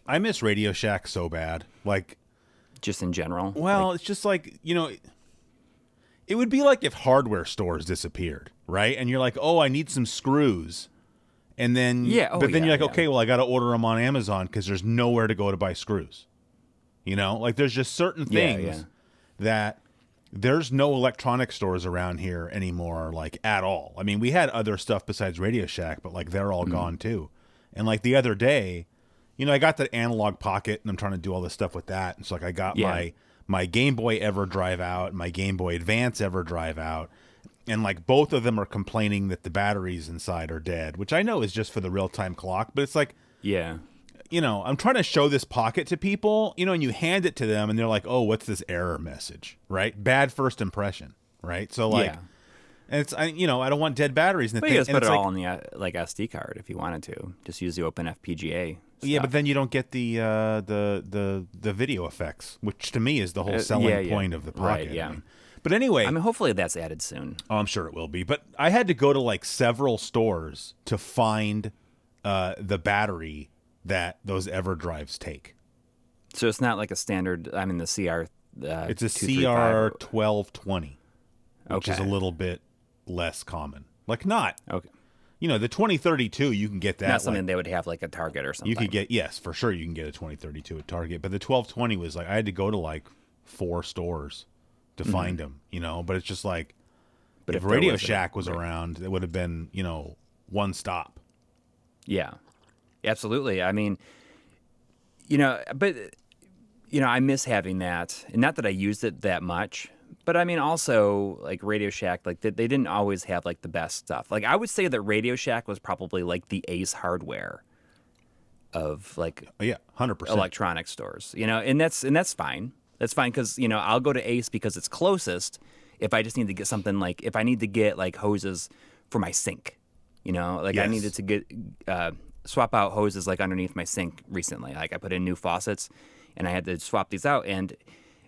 I miss Radio Shack so bad. Like, just in general. well, it's just like, it would be like if hardware stores disappeared, right? And you're like, oh, I need some screws. And then, but then you're like, okay, well, I got to order them on Amazon because there's nowhere to go to buy screws. Like there's just certain things that there's no electronic stores around here anymore, like at all. I mean, we had other stuff besides Radio Shack, but like they're all gone too. And like the other day, I got the analog pocket and I'm trying to do all this stuff with that. And so like I got my Game Boy EverDrive out, my Game Boy Advance EverDrive out. And like both of them are complaining that the batteries inside are dead, which I know is just for the real-time clock. But it's like, I'm trying to show this pocket to people, and you hand it to them and they're like, oh, what's this error message, right? Bad first impression, right? So like, and it's, I don't want dead batteries. But you just put it all on the SD card if you wanted to. Just use the Open FPGA. Yeah, but then you don't get the video effects, which to me is the whole selling point of the pocket. Right, yeah. I mean. But anyway, hopefully that's added soon. Oh, I'm sure it will be. But I had to go to like several stores to find the battery that those EverDrives take. So it's not like a standard. I mean, the CR. It's a CR 1220, which is a little bit less common. Like not. Okay. The 2032, you can get that. Not something they would have like a Target or something. You could get, yes, for sure, you can get a 2032 at Target. But the 1220 was like I had to go to like 4 stores to find them, but it's just like, but if Radio Shack was around, it would have been, one stop. Yeah, absolutely. I mean, but, I miss having that. And not that I used it that much, but I mean, also like Radio Shack, like they didn't always have like the best stuff. Like I would say that Radio Shack was probably like the Ace Hardware of like, 100% electronic stores, and that's fine. That's fine because, I'll go to Ace because it's closest if I just need to get something like, if I need to get like hoses for my sink, I needed to get, swap out hoses like underneath my sink recently. Like I put in new faucets and I had to swap these out and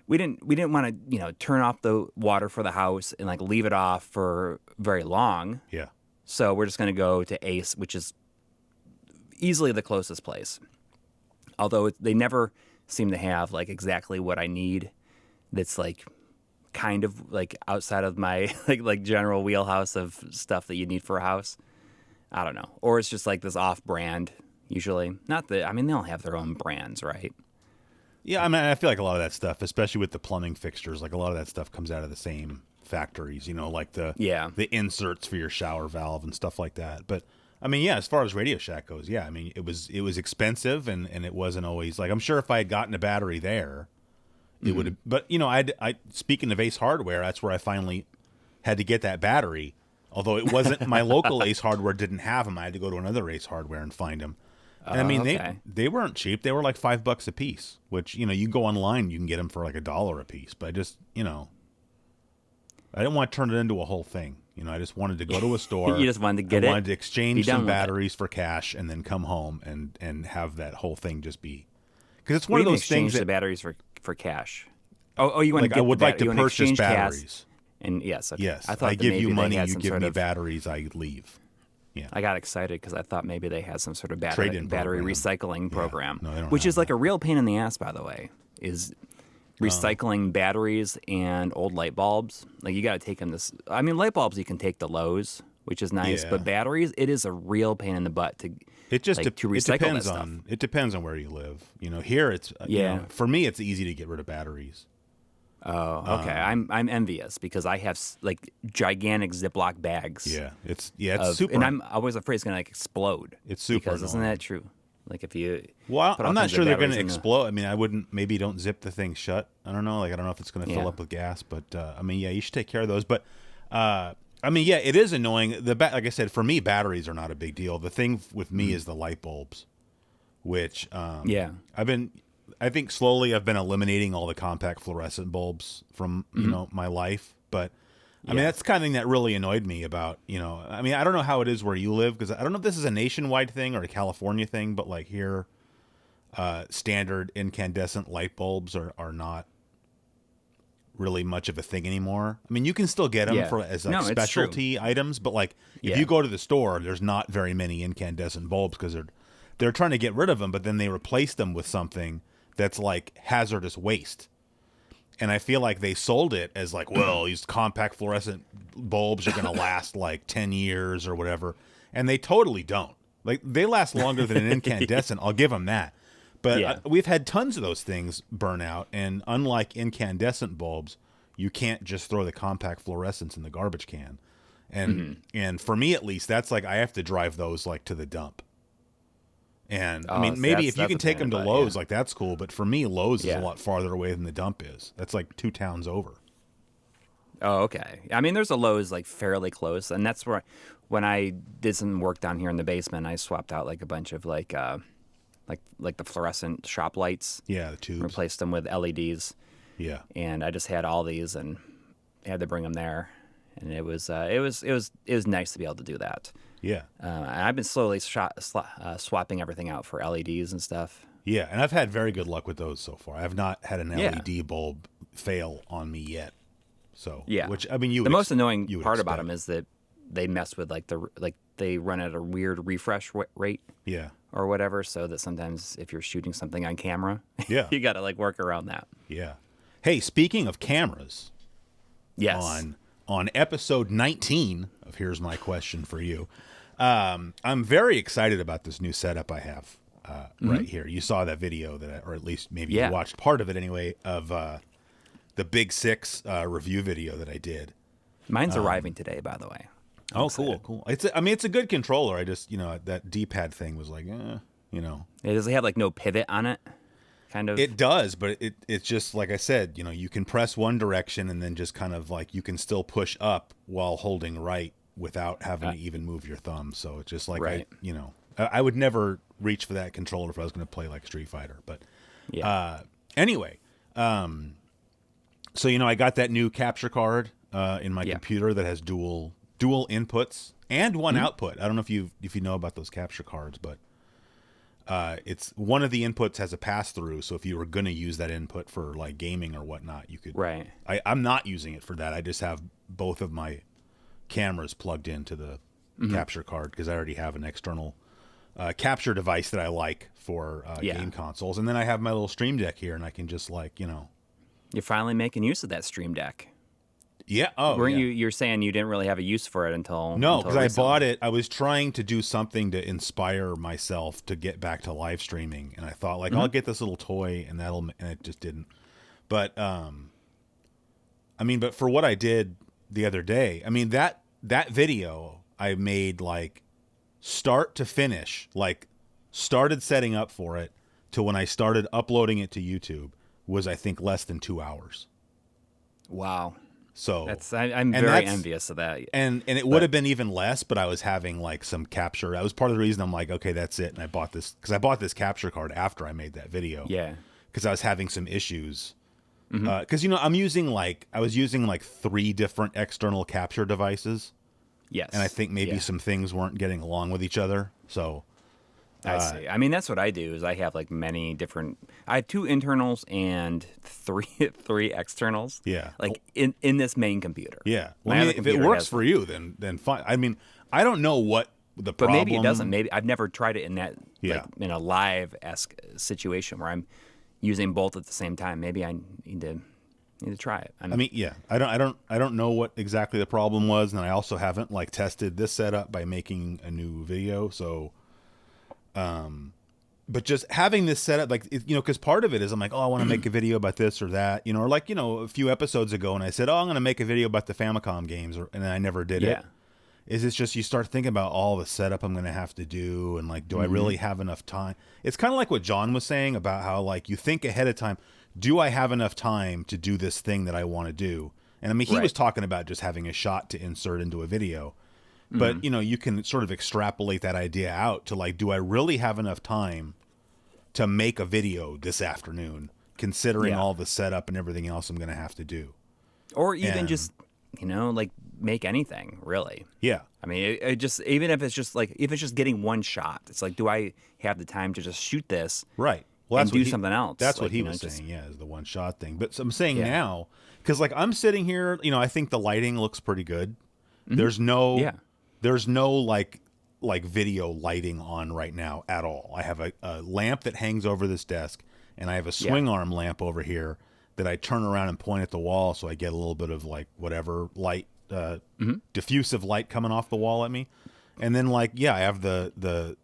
we didn't want to, turn off the water for the house and like leave it off for very long. Yeah. So we're just going to go to Ace, which is easily the closest place. Although they never seem to have like exactly what I need that's like kind of like outside of my like general wheelhouse of stuff that you need for a house. I don't know. Or it's just like this off-brand usually. Not that, I mean, they all have their own brands, right? Yeah, I mean, I feel like a lot of that stuff, especially with the plumbing fixtures, like a lot of that stuff comes out of the same factories, like the inserts for your shower valve and stuff like that. But I mean, as far as Radio Shack goes, I mean, it was expensive and it wasn't always like, I'm sure if I had gotten a battery there, it would have, but I speaking of Ace Hardware, that's where I finally had to get that battery. Although it wasn't, my local Ace Hardware didn't have them. I had to go to another Ace Hardware and find them. And I mean, they weren't cheap. They were like $5 a piece, which, you go online, you can get them for like $1 a piece. But I just, I didn't want to turn it into a whole thing. I just wanted to go to a store. You just wanted to get it. I wanted to exchange some batteries for cash and then come home and have that whole thing just be. Because it's one of those things that. The batteries for cash. Oh, you want to get I would like to purchase batteries. And yes, okay. Yes, I thought I give you money, you give give me batteries, I leave. Yeah, I got excited because I thought maybe they had some sort of battery recycling program, No, they don't which have is like a real pain in the ass, by the way. Is recycling batteries and old light bulbs. Like you got to take them this. I mean, light bulbs you can take to Lowe's, which is nice, but batteries, it is a real pain in the butt to. It just to recycle that stuff. It depends on where you live. Here it's for me it's easy to get rid of batteries. Oh, okay. I'm envious because I have like gigantic Ziploc bags. Yeah, it's super. And I'm always afraid it's gonna like explode. It's super. Because isn't that true? Like if you. Well, I'm not sure they're gonna explode. I mean, I wouldn't. Maybe don't zip the thing shut. I don't know. Like I don't know if it's gonna fill up with gas, but I mean, you should take care of those. But I mean, it is annoying. Like I said, for me, batteries are not a big deal. The thing with me is the light bulbs, which I think slowly I've been eliminating all the compact fluorescent bulbs from my life, but I mean that's the kind of thing that really annoyed me about I mean I don't know how it is where you live because I don't know if this is a nationwide thing or a California thing, but like here, standard incandescent light bulbs are not really much of a thing anymore. I mean you can still get them as like specialty items, but like if you go to the store, there's not very many incandescent bulbs because they're trying to get rid of them, but then they replace them with something that's like hazardous waste. And I feel like they sold it as like, well, these compact fluorescent bulbs are going to last like 10 years or whatever. And they totally don't. Like, they last longer than an incandescent. I'll give them that. But we've had tons of those things burn out. And unlike incandescent bulbs, you can't just throw the compact fluorescents in the garbage can. And for me, at least, that's like, I have to drive those like to the dump. And I mean, maybe if you can take them to Lowe's, like, that's cool. But for me, Lowe's is a lot farther away than the dump is. That's like 2 towns over. Oh, okay. I mean, there's a Lowe's like fairly close, and that's where when I did some work down here in the basement, I swapped out like a bunch of like the fluorescent shop lights. Yeah, the tubes. Replaced them with LEDs. Yeah. And I just had all these, and I had to bring them there, and it was nice to be able to do that. Yeah. I've been slowly swapping everything out for LEDs and stuff. Yeah, and I've had very good luck with those so far. I have not had an LED bulb fail on me yet. So, which, I mean, the most annoying part about them is that they mess with they run at a weird refresh rate. Yeah. Or whatever, so that sometimes if you're shooting something on camera, you got to like work around that. Yeah. Hey, speaking of cameras. Yes. On episode 19 of Here's My Question for You, I'm very excited about this new setup I have right here. You saw that video or at least maybe you watched part of it anyway, of the Big Six review video that I did. Mine's arriving today, by the way. I'm excited. Cool. It's a good controller. I just, that D-pad thing was like, Does it have like no pivot on it? Kind of. It does, but it's just like I said, you can press one direction and then just kind of like you can still push up while holding right without having to even move your thumb. So it's just like, I would never reach for that controller if I was going to play like Street Fighter. But anyway, so, I got that new capture card in my computer that has dual inputs and one output. I don't know if you know about those capture cards, but it's one of the inputs has a pass through. So if you were going to use that input for like gaming or whatnot, you could. Right. I'm not using it for that. I just have both of my cameras plugged into the capture card because I already have an external capture device that I like for game consoles. And then I have my little Stream Deck here, and I can just like, You're finally making use of that Stream Deck. Yeah. Oh, weren't you? You're saying you didn't really have a use for it until because I bought it. I was trying to do something to inspire myself to get back to live streaming, and I thought like I'll get this little toy, and it just didn't. But but for what I did the other day, I mean that video I made like start to finish, like started setting up for it to when I started uploading it to YouTube was I think less than 2 hours. Wow. So I'm very envious of that. And it would have been even less, but I was having like some capture. That was part of the reason I'm like, okay, that's it. And I bought this because I bought this capture card after I made that video. Yeah. Because I was having some issues. Because I was using like 3 different external capture devices. Yes. And I think maybe some things weren't getting along with each other. So I see. I mean, that's what I do. Is I have like many different. I have 2 internals and three externals. Yeah. Like in this main computer. Yeah. Well, if it works for you, then fine. I mean, I don't know what the problem. But maybe it doesn't. Maybe I've never tried it in that. Like, in a live-esque situation where I'm using both at the same time. Maybe I need to try it. I don't know what exactly the problem was, and I also haven't like tested this setup by making a new video. So. But just having this set up, like, because part of it is I'm like, oh, I want to make a video about this or that, or like, a few episodes ago, and I said, oh, I'm going to make a video about the Famicom games, and I never did it. Is it's just you start thinking about all the setup I'm going to have to do, and like, do I really have enough time? It's kind of like what John was saying about how like you think ahead of time, do I have enough time to do this thing that I want to do? And I mean, he was talking about just having a shot to insert into a video. But, you can sort of extrapolate that idea out to like, do I really have enough time to make a video this afternoon, considering all the setup and everything else I'm going to have to do? Or even just, like make anything, really. Yeah. I mean, it just, even if it's just like, if it's just getting one shot, it's like, do I have the time to just shoot this? Right. Well, and do something else? That's what he was saying, is the one shot thing. But so I'm saying now, because like I'm sitting here, I think the lighting looks pretty good. There's no like like video lighting on right now at all. I have a lamp that hangs over this desk, and I have a swing arm lamp over here that I turn around and point at the wall, so I get a little bit of like whatever light, diffusive light coming off the wall at me. And then I have the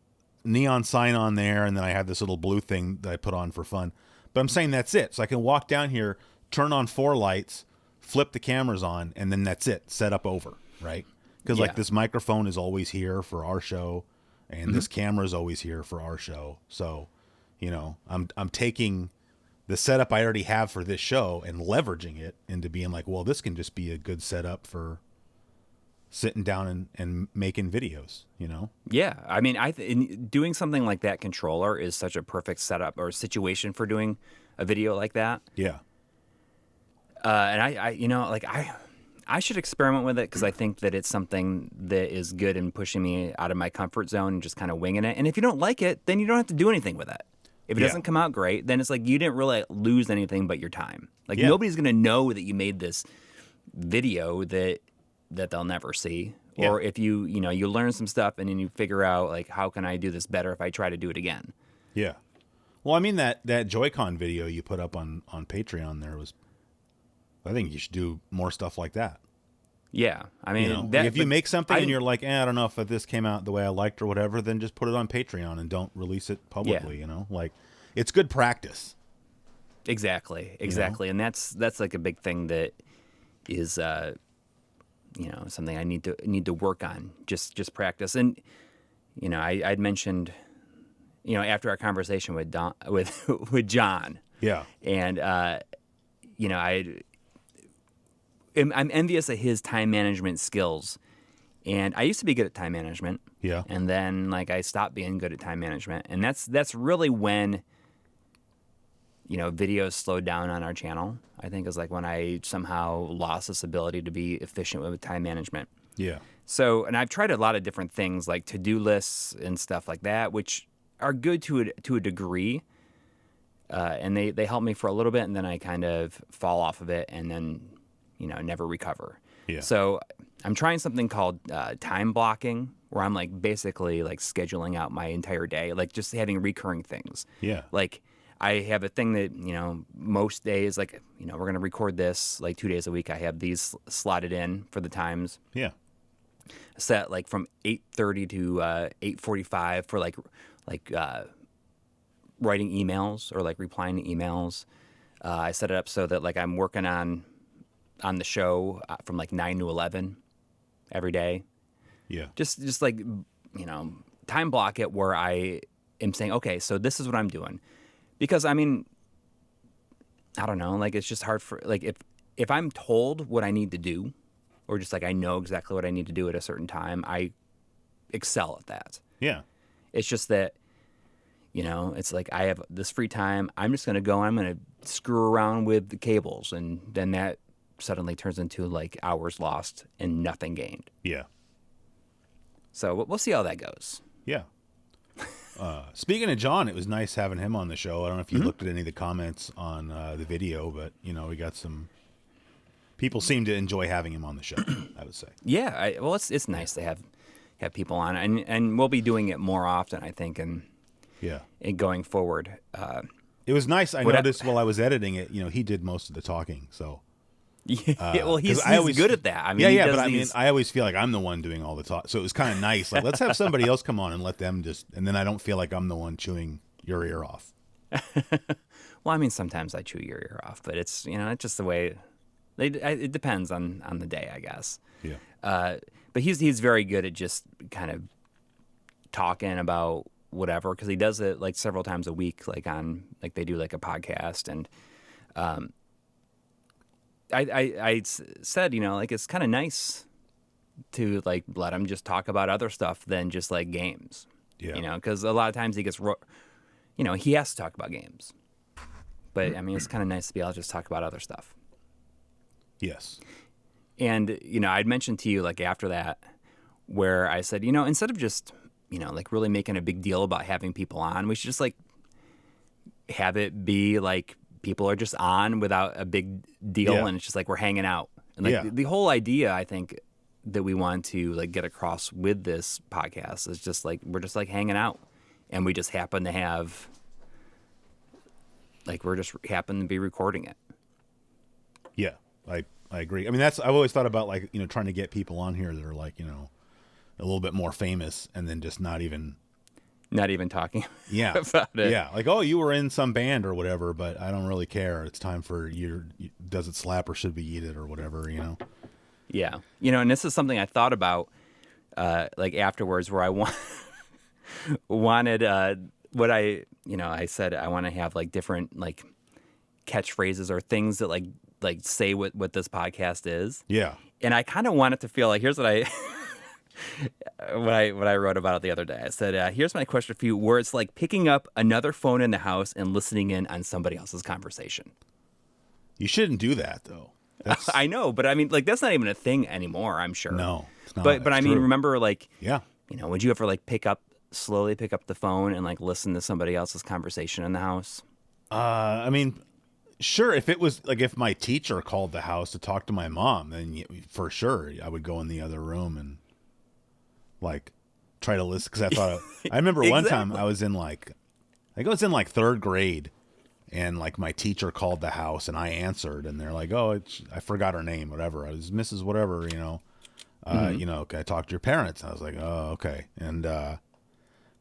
neon sign on there, and then I have this little blue thing that I put on for fun. But I'm saying that's it. So I can walk down here, turn on 4 lights, flip the cameras on, and then that's it. Set up over, right? Because like this microphone is always here for our show, and this camera is always here for our show. So, I'm taking the setup I already have for this show and leveraging it into being like, well, this can just be a good setup for sitting down and making videos, Yeah, I mean, doing something like that controller is such a perfect setup or situation for doing a video like that. Yeah. And I should experiment with it because I think that it's something that is good in pushing me out of my comfort zone and just kind of winging it. And if you don't like it, then you don't have to do anything with it. If it doesn't come out great, then it's like you didn't really lose anything but your time. Like nobody's going to know that you made this video that they'll never see. Yeah. Or if you learn some stuff and then you figure out like, how can I do this better if I try to do it again? Yeah. Well, I mean, that Joy-Con video you put up on Patreon there was, I think you should do more stuff like that. Yeah. I mean, if you make something and you're like, I don't know if this came out the way I liked or whatever, then just put it on Patreon and don't release it publicly, Like, it's good practice. Exactly. And that's like a big thing that is, something I need to work on, just practice. And, I'd mentioned, after our conversation with John. Yeah. And, I'm envious of his time management skills. And I used to be good at time management. Yeah. And then I stopped being good at time management. And that's really when, videos slowed down on our channel. I think is when I somehow lost this ability to be efficient with time management. Yeah. So, and I've tried a lot of different things like to-do lists and stuff like that, which are good to a degree. And they help me for a little bit, and then I kind of fall off of it and then, never recover. Yeah. So I'm trying something called time blocking, where I'm basically scheduling out my entire day, just having recurring things. Yeah. I have a thing that, most days, we're going to record this 2 days a week. I have these slotted in for the times. Yeah. Set from 8:30 to 8:45 for writing emails or replying to emails. I set it up so that I'm working on the show from 9 to 11 every day. Yeah. Just time block it where I am saying, okay, so this is what I'm doing. Because I mean, I don't know, it's just hard for if I'm told what I need to do, or just I know exactly what I need to do at a certain time, I excel at that. Yeah. It's just that, it's I have this free time. I'm just going to go, I'm going to screw around with the cables. And then that suddenly turns into hours lost and nothing gained. Yeah. So we'll see how that goes. Yeah. Speaking of John, it was nice having him on the show. I don't know if you looked at any of the comments on the video, but, we got some people seem to enjoy having him on the show, I would say. Yeah. It's nice to have people on, and we'll be doing it more often, I think, and going forward. It was nice. I noticed while I was editing it, he did most of the talking. So well, he's good at that. I mean, I always feel like I'm the one doing all the talk. So it was kind of nice. Let's have somebody else come on and let them and then I don't feel like I'm the one chewing your ear off. Well, I mean, sometimes I chew your ear off, but it's it's just the way. It depends on the day, I guess. Yeah. But he's very good at just kind of talking about whatever, because he does it several times a week, on they do a podcast, and I said it's kind of nice to let him just talk about other stuff than just games. Yeah. Because a lot of times he gets he has to talk about games, but I mean it's kind of nice to be able to just talk about other stuff. Yes. And, I'd mentioned to you, after that, where I said, instead of just, really making a big deal about having people on, we should just, have it be, people are just on without a big deal, and it's just, we're hanging out. And, the whole idea, I think, that we want to like get across with this podcast is just like we're just like hanging out, and we just happen to have like we're just happen to be recording it. Yeah, I agree. I mean, I've always thought about like, you know, trying to get people on here that are like, you know, a little bit more famous and then just not even talking yeah about it. Yeah, like, oh, you were in some band or whatever, but I don't really care. It's time for does it slap or should we eat it or whatever, you know. Yeah, you know, and this is something I thought about like afterwards, where I wanted what I said I want to have like different like catchphrases or things that like say what this podcast is. Yeah, and I kind of want it to feel like, here's what I what I wrote about it the other day. I said, here's my question for you, where it's like picking up another phone in the house and listening in on somebody else's conversation. You shouldn't do that though. I know, but I mean, like, that's not even a thing anymore, I'm sure. No, it's not. But I mean, remember, like, yeah, you know, would you ever like slowly pick up the phone and like listen to somebody else's conversation in the house? I mean, sure. If it was like if my teacher called the house to talk to my mom, then for sure I would go in the other room and like try to listen, because I thought I remember one time I was in like third grade, and like my teacher called the house and I answered, and they're like, oh, I forgot her name, whatever. I was Mrs. whatever, you know. You know, can I talk to your parents? And I was like, oh, okay. And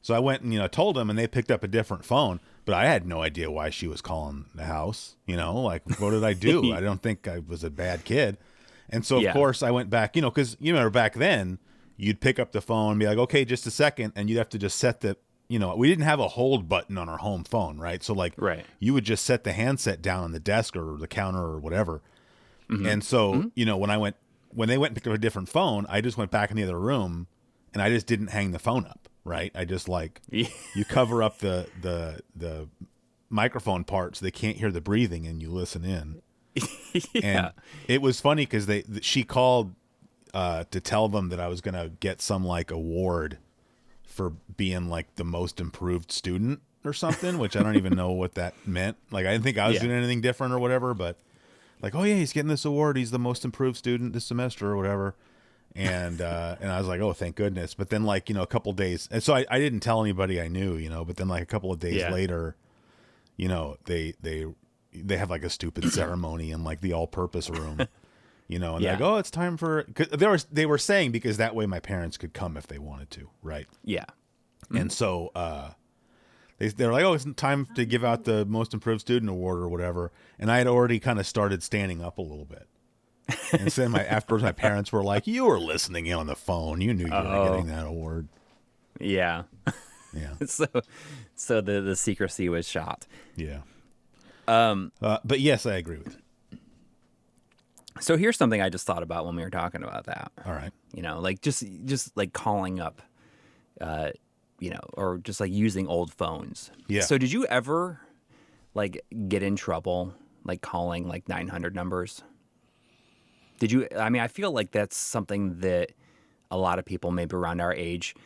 so I went and, you know, told them, and they picked up a different phone, but I had no idea why she was calling the house. You know, like, what did I do? I don't think I was a bad kid. And so, of course, I went back, you know, because you remember back then, you'd pick up the phone and be like, okay, just a second. And you'd have to just set the, you know, we didn't have a hold button on our home phone, right? So like, you would just set the handset down on the desk or the counter or whatever. And so, you know, when they went and picked up a different phone, I just went back in the other room and I just didn't hang the phone up, right? I just like, you cover up the microphone part so they can't hear the breathing and you listen in. And it was funny because she called to tell them that I was going to get some like award for being like the most improved student or something, which I don't even know what that meant. Like, I didn't think I was doing anything different or whatever, but like, oh yeah, he's getting this award. He's the most improved student this semester or whatever. And I was like, oh, thank goodness. But then like, you know, a couple days, and so I didn't tell anybody I knew, you know, but then like a couple of days later, you know, they have like a stupid ceremony in like the all-purpose room. You know, and they're like, oh, it's time for, cause they were saying because that way my parents could come if they wanted to, right? Yeah. And so they're like, oh, it's time to give out the most improved student award or whatever. And I had already kind of started standing up a little bit. And then afterwards, my parents were like, you were listening in on the phone. You knew you were getting that award. Yeah. Yeah. So the secrecy was shot. Yeah. But yes, I agree with you. So here's something I just thought about when we were talking about that. All right. You know, like just like calling up, you know, or just like using old phones. Yeah. So did you ever like get in trouble like calling like 900 numbers? Did you? I mean, I feel like that's something that a lot of people maybe around our age,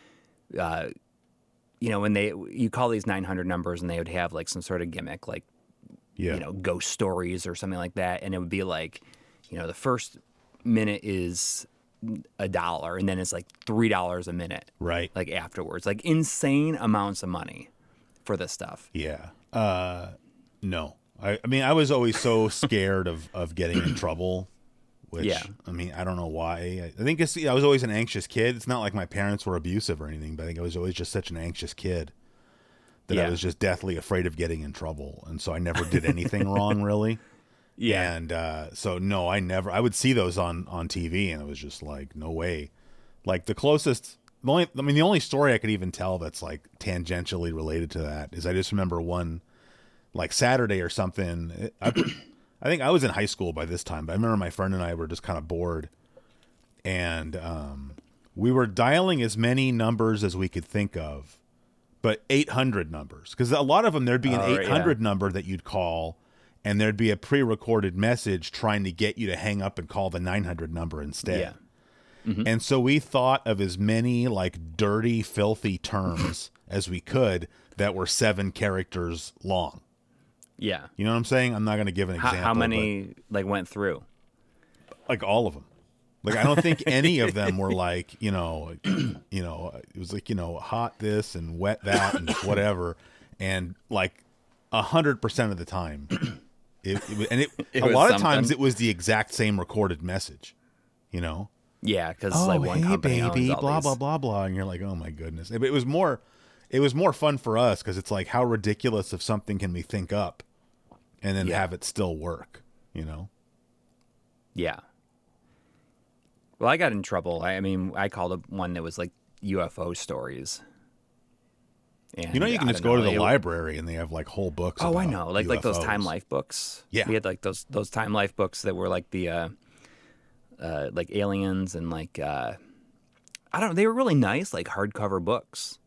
you know, when you call these 900 numbers and they would have like some sort of gimmick, like, you know, ghost stories or something like that. And it would be like, you know, the first minute is $1 and then it's like $3 a minute. Right. Like afterwards, like insane amounts of money for this stuff. Yeah. No. I mean, I was always so scared of getting in trouble, which, I mean, I don't know why. I think I was always an anxious kid. It's not like my parents were abusive or anything, but I think I was always just such an anxious kid that I was just deathly afraid of getting in trouble. And so I never did anything wrong, really. Yeah. And so, no, I would see those on TV, and it was just like, no way. Like the only story I could even tell that's like tangentially related to that is I just remember one like Saturday or something. I think I was in high school by this time, but I remember my friend and I were just kind of bored, and we were dialing as many numbers as we could think of, but 800 numbers, because a lot of them there'd be an 800 number that you'd call, and there'd be a pre-recorded message trying to get you to hang up and call the 900 number instead. Yeah. Mm-hmm. And so we thought of as many like dirty, filthy terms as we could that were 7 characters long. Yeah. You know what I'm saying? I'm not going to give an example. How many like went through? Like all of them. Like, I don't think any of them were like, it was like, hot this and wet that and whatever. And like 100% of the time, a lot of times it was the exact same recorded message, Yeah, because oh, one hey, company baby, owns all blah, these. blah, blah, blah. And you're like, oh my goodness. But it was more fun for us because it's like, how ridiculous of something can we think up and then have it still work, Yeah. Well, I got in trouble. I called up one that was like UFO stories. And you can just go to the library and they have like whole books. Oh, about I know, like those UFOs. Time Life books. Yeah, we had like those Time Life books that were like the like aliens and like I don't know, they were really nice, like hardcover books.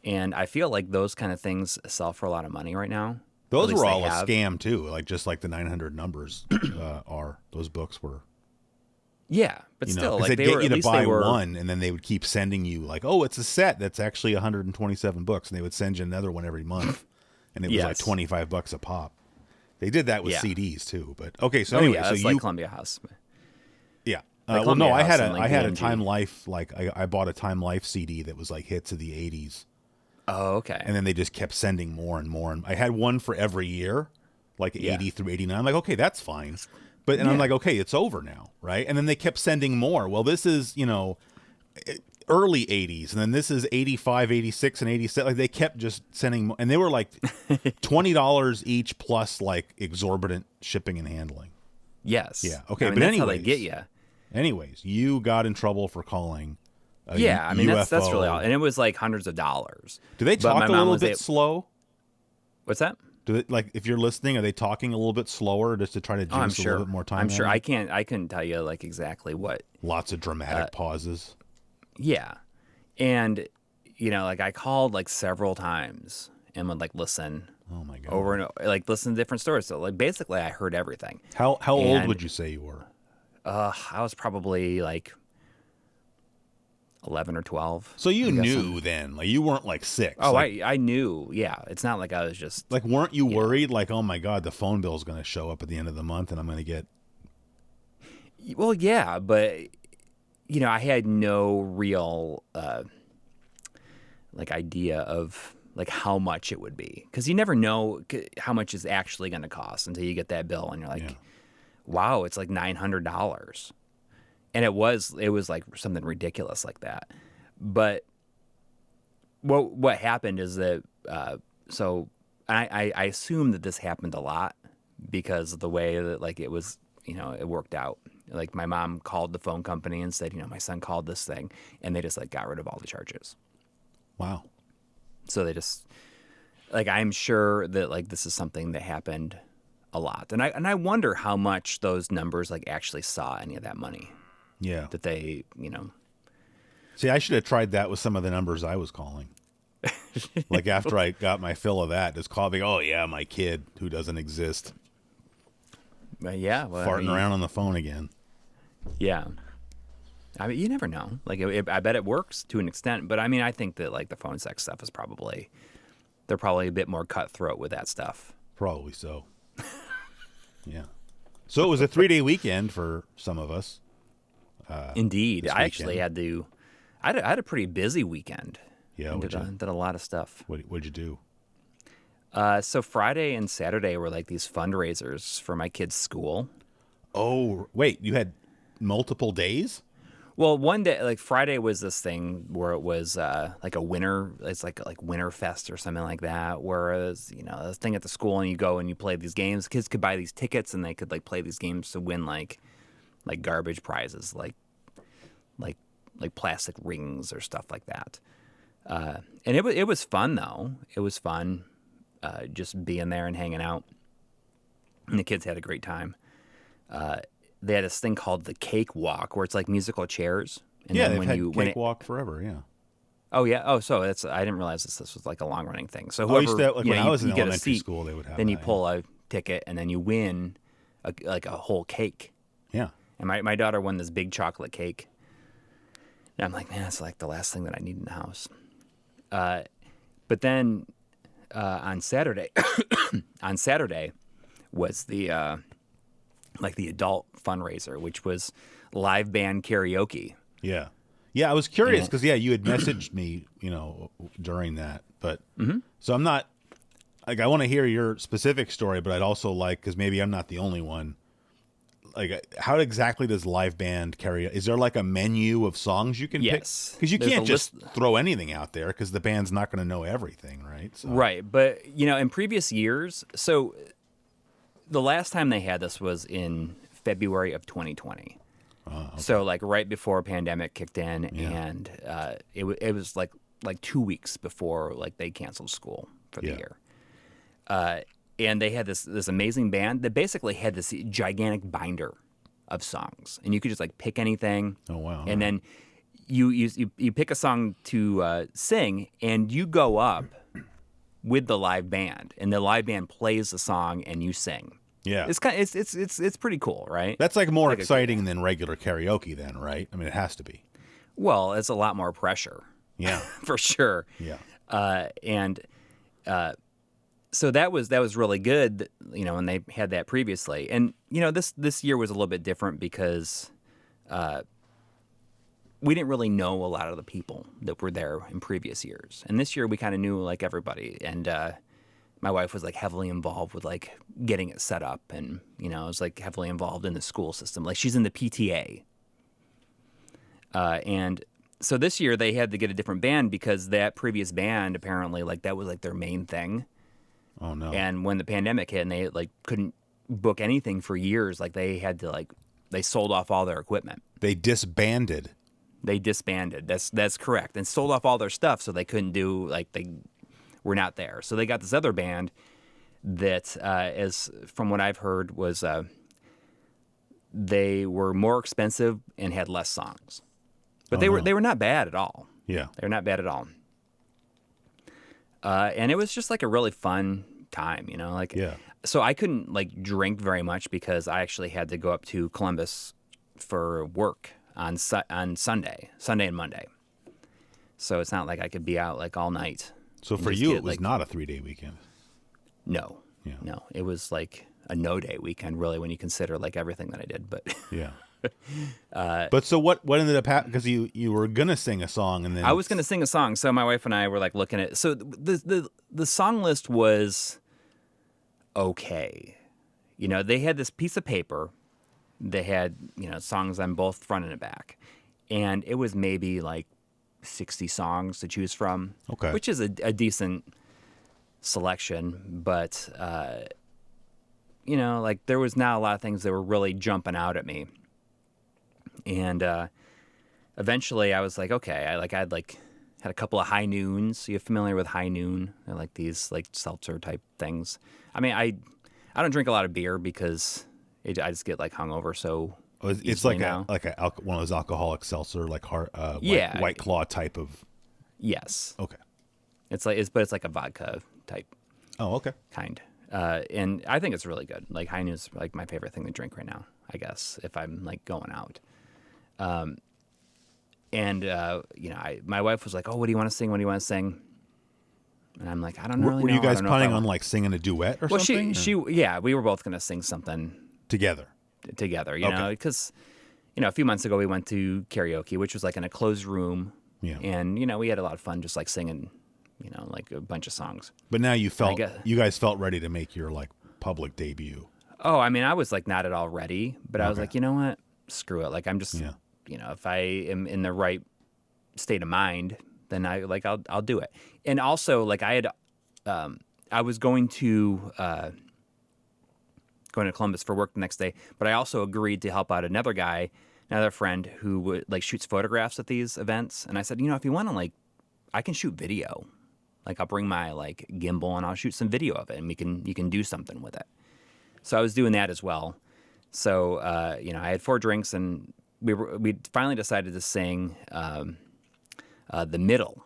And I feel like those kind of things sell for a lot of money right now. Those were all a scam too, like just like the 900 numbers are. Those books were. Yeah, but still, like they'd get you to buy one, and then they would keep sending you like, oh, it's a set that's actually 127 books, and they would send you another one every month, and it was like $25 a pop. They did that with CDs too, but okay. So anyway, that's like Columbia House. Yeah. Like well, no, I had a a Time Life, like I bought a Time Life CD that was like hits of the 80s. Oh, okay. And then they just kept sending more and more, and I had one for every year, like 80 through 89. I'm like, okay, that's fine. But I'm like, okay, it's over now, right? And then they kept sending more. Well, this is, early 80s, and then this is 85, 86, and 87. Like they kept just sending more, and they were like $20 each plus like exorbitant shipping and handling. Yes. Yeah. Okay. But that's how they get you. Anyways, you got in trouble for calling. UFO. That's really all, and it was like hundreds of dollars. Do they talk a little bit slow? What's that? Do it, like if you're listening, are they talking a little bit slower just to try to juice a little bit more time? I'm sure. I couldn't tell you like exactly what. Lots of dramatic pauses. Yeah, and like I called like several times and would like listen. Oh my god! Over and over, like listen to different stories. So like basically, I heard everything. How old would you say you were? I was probably like 11 or 12. So you knew then, like you weren't like 6. Oh, like, I knew. Yeah, it's not like I was just like, weren't you worried? Like, oh my god, the phone bill is going to show up at the end of the month, and I'm going to get. Well, yeah, but I had no real like idea of like how much it would be, because you never know how much it's actually going to cost until you get that bill, and you're like, wow, it's like $900. And it was like something ridiculous like that. But what happened is that so I assume that this happened a lot because of the way that like it was, it worked out. Like my mom called the phone company and said, my son called this thing, and they just like got rid of all the charges. Wow. So they just like, I'm sure that like this is something that happened a lot. And I wonder how much those numbers like actually saw any of that money. Yeah. That they, See, I should have tried that with some of the numbers I was calling. Like after I got my fill of that, just calling, oh yeah, my kid who doesn't exist. Yeah. Well, farting around on the phone again. Yeah. I mean, you never know. Like, I bet it works to an extent, but I mean, I think that like the phone sex stuff is they're probably a bit more cutthroat with that stuff. Probably so. Yeah. So it was a 3-day weekend for some of us. Indeed. I actually had I had a pretty busy weekend. Yeah. Did a lot of stuff. What'd you do? So Friday and Saturday were like these fundraisers for my kids' school. Oh, wait, you had multiple days? Well, one day, like Friday was this thing where it was like it's like Winter Fest or something like that, whereas, a thing at the school and you go and you play these games. Kids could buy these tickets and they could like play these games to win like garbage prizes, like plastic rings or stuff like that. And it was fun though. It was fun just being there and hanging out. And the kids had a great time. They had this thing called the Cake Walk, where it's like musical chairs. And yeah, then they've had Cake Walk forever. Yeah. Oh yeah. Oh, so I didn't realize this was like a long running thing. So whoever, when I was in elementary school, they would have. Then you pull a ticket, and then you win a whole cake. Yeah. And my daughter won this big chocolate cake. And I'm like, man, that's like the last thing that I need in the house. But then on Saturday, was the like the adult fundraiser, which was live band karaoke. Yeah. Yeah, I was curious because, you had messaged me, during that. But so I'm not, like, I want to hear your specific story, but I'd also like, because maybe I'm not the only one, like, how exactly does live band karaoke? Is there like a menu of songs you can pick? Because you can't just throw anything out there because the band's not going to know everything, right? So. Right. But, in previous years, so the last time they had this was in February of 2020. Okay. So like right before pandemic kicked in, and it was like 2 weeks before like they canceled school for the year. And they had this amazing band that basically had this gigantic binder of songs, and you could just like pick anything. Oh wow! And then you pick a song to sing, and you go up with the live band, and the live band plays the song, and you sing. Yeah, it's pretty cool, right? That's like more exciting than regular karaoke, then, right? I mean, it has to be. Well, it's a lot more pressure. Yeah, for sure. Yeah, so that was really good, when they had that previously, and this year was a little bit different because we didn't really know a lot of the people that were there in previous years, and this year we kind of knew like everybody, and my wife was like heavily involved with like getting it set up, and was like heavily involved in the school system. Like she's in the PTA, and so this year they had to get a different band because that previous band apparently like that was like their main thing. Oh no! And when the pandemic hit and they like couldn't book anything for years, like they had to they sold off all their equipment. They disbanded. That's correct, and sold off all their stuff, so they couldn't do they were not there. So they got this other band that, as from what I've heard, was they were more expensive and had less songs, but they were not bad at all. Yeah, they were not bad at all. And it was just like a really fun time, So I couldn't like drink very much because I actually had to go up to Columbus for work on Sunday and Monday. So it's not like I could be out like all night. So for you, it was not a 3-day weekend. No, no, it was like a no-day weekend, really, when you consider like everything that I did. But yeah. But so what ended up happening? Because you were gonna sing a song, and then I was gonna sing a song. So my wife and I were like looking at. So the song list was okay. They had this piece of paper. They had songs on both front and back, and it was maybe like 60 songs to choose from. Okay, which is a decent selection, but like there was not a lot of things that were really jumping out at me. And eventually I was like, okay, I'd had a couple of high noons. Are you familiar with high noon? They're like these like seltzer type things. I mean, I don't drink a lot of beer because I just get like hungover. So it's like one of those alcoholic seltzer, like White Claw type of. Yes. Okay. It's like a vodka type. Oh, okay. Kind. And I think it's really good. Like high noon is like my favorite thing to drink right now, I guess, if I'm like going out. My wife was like, "Oh, what do you want to sing? What do you want to sing?" And I'm like, "I don't really know." Were you guys planning on like singing a duet or something? We were both gonna sing something together. Because a few months ago we went to karaoke, which was like in a closed room, and we had a lot of fun just like singing, like a bunch of songs. But now you guys felt ready to make your like public debut. Oh, I mean, I was like not at all ready, but I was like, you know what? Screw it. Like I'm just, if I am in the right state of mind, then I'll do it. And also like I was going to Columbus for work the next day, but I also agreed to help out another friend who would like shoots photographs at these events. And I said, if you want to I can shoot video. Like I'll bring my like gimbal and I'll shoot some video of it, and you can do something with it. So I was doing that as well. So I had 4 drinks, and we finally decided to sing "The Middle."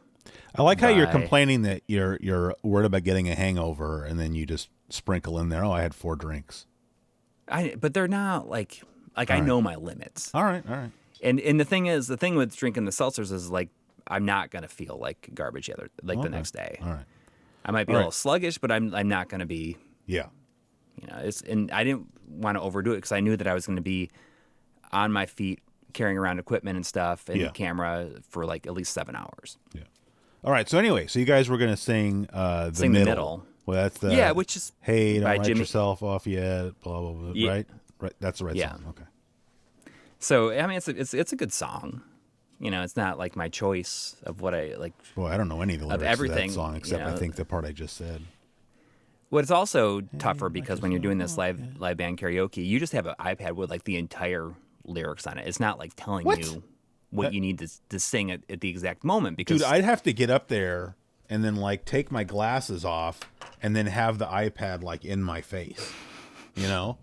I like how you're complaining that you're worried about getting a hangover, and then you just sprinkle in there, "Oh, I had 4 drinks." But they're not like I know my limits. All right. And the thing with drinking the seltzers is like I'm not gonna feel like garbage the next day. All right. I might be a little sluggish, but I'm not gonna be. Yeah. And I didn't want to overdo it because I knew that I was going to be on my feet carrying around equipment and stuff and camera for like at least 7 hours. Yeah. All right. So anyway, so you guys were gonna sing the middle. Well, that's the which is hey, don't write Jimmy. yourself off yet. Blah blah blah. Yeah. Right. That's the right song. Okay. So I mean, it's a good song. You know, it's not like my choice of what I like. Well, I don't know any of the lyrics of that song except I think the part I just said. Well, it's also tougher because when you're doing this live band karaoke, you just have an iPad with like the entire lyrics on it. It's not like telling you what you need to sing at the exact moment. Because dude, I'd have to get up there and then like take my glasses off and then have the iPad like in my face. You know?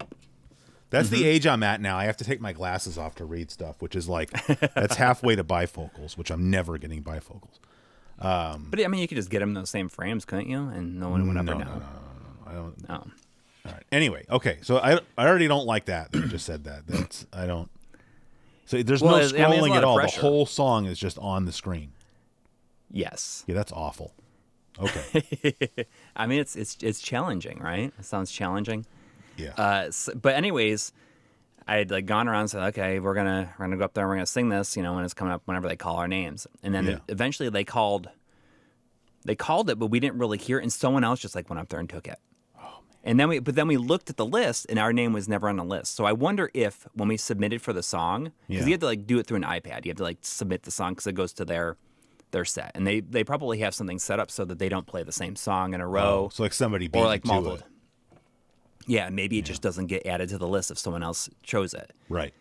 That's the age I'm at now. I have to take my glasses off to read stuff, which is like that's halfway to bifocals, which I'm never getting bifocals. But I mean, you could just get them in those same frames, couldn't you? And no one would ever know. No. I don't. Oh. All right. Anyway, okay. So I already don't like that. You just said that. I don't. So there's no scrolling at all. The whole song is just on the screen. Yes. Yeah, that's awful. Okay. I mean, it's challenging, right? It sounds challenging. Yeah. But anyways, I had like gone around and said, okay, we're gonna go up there and we're gonna sing this, you know, when it's coming up, whenever they call our names. And then eventually they called it, but we didn't really hear it, and someone else just like went up there and took it. Oh, man. And then we looked at the list, and our name was never on the list. So I wonder if when we submitted for the song, because you have to like do it through an iPad, you have to like submit the song because it goes to their set, and they probably have something set up so that they don't play the same song in a row. So like somebody beat or like you to it. Yeah, maybe it just doesn't get added to the list if someone else chose it. Right.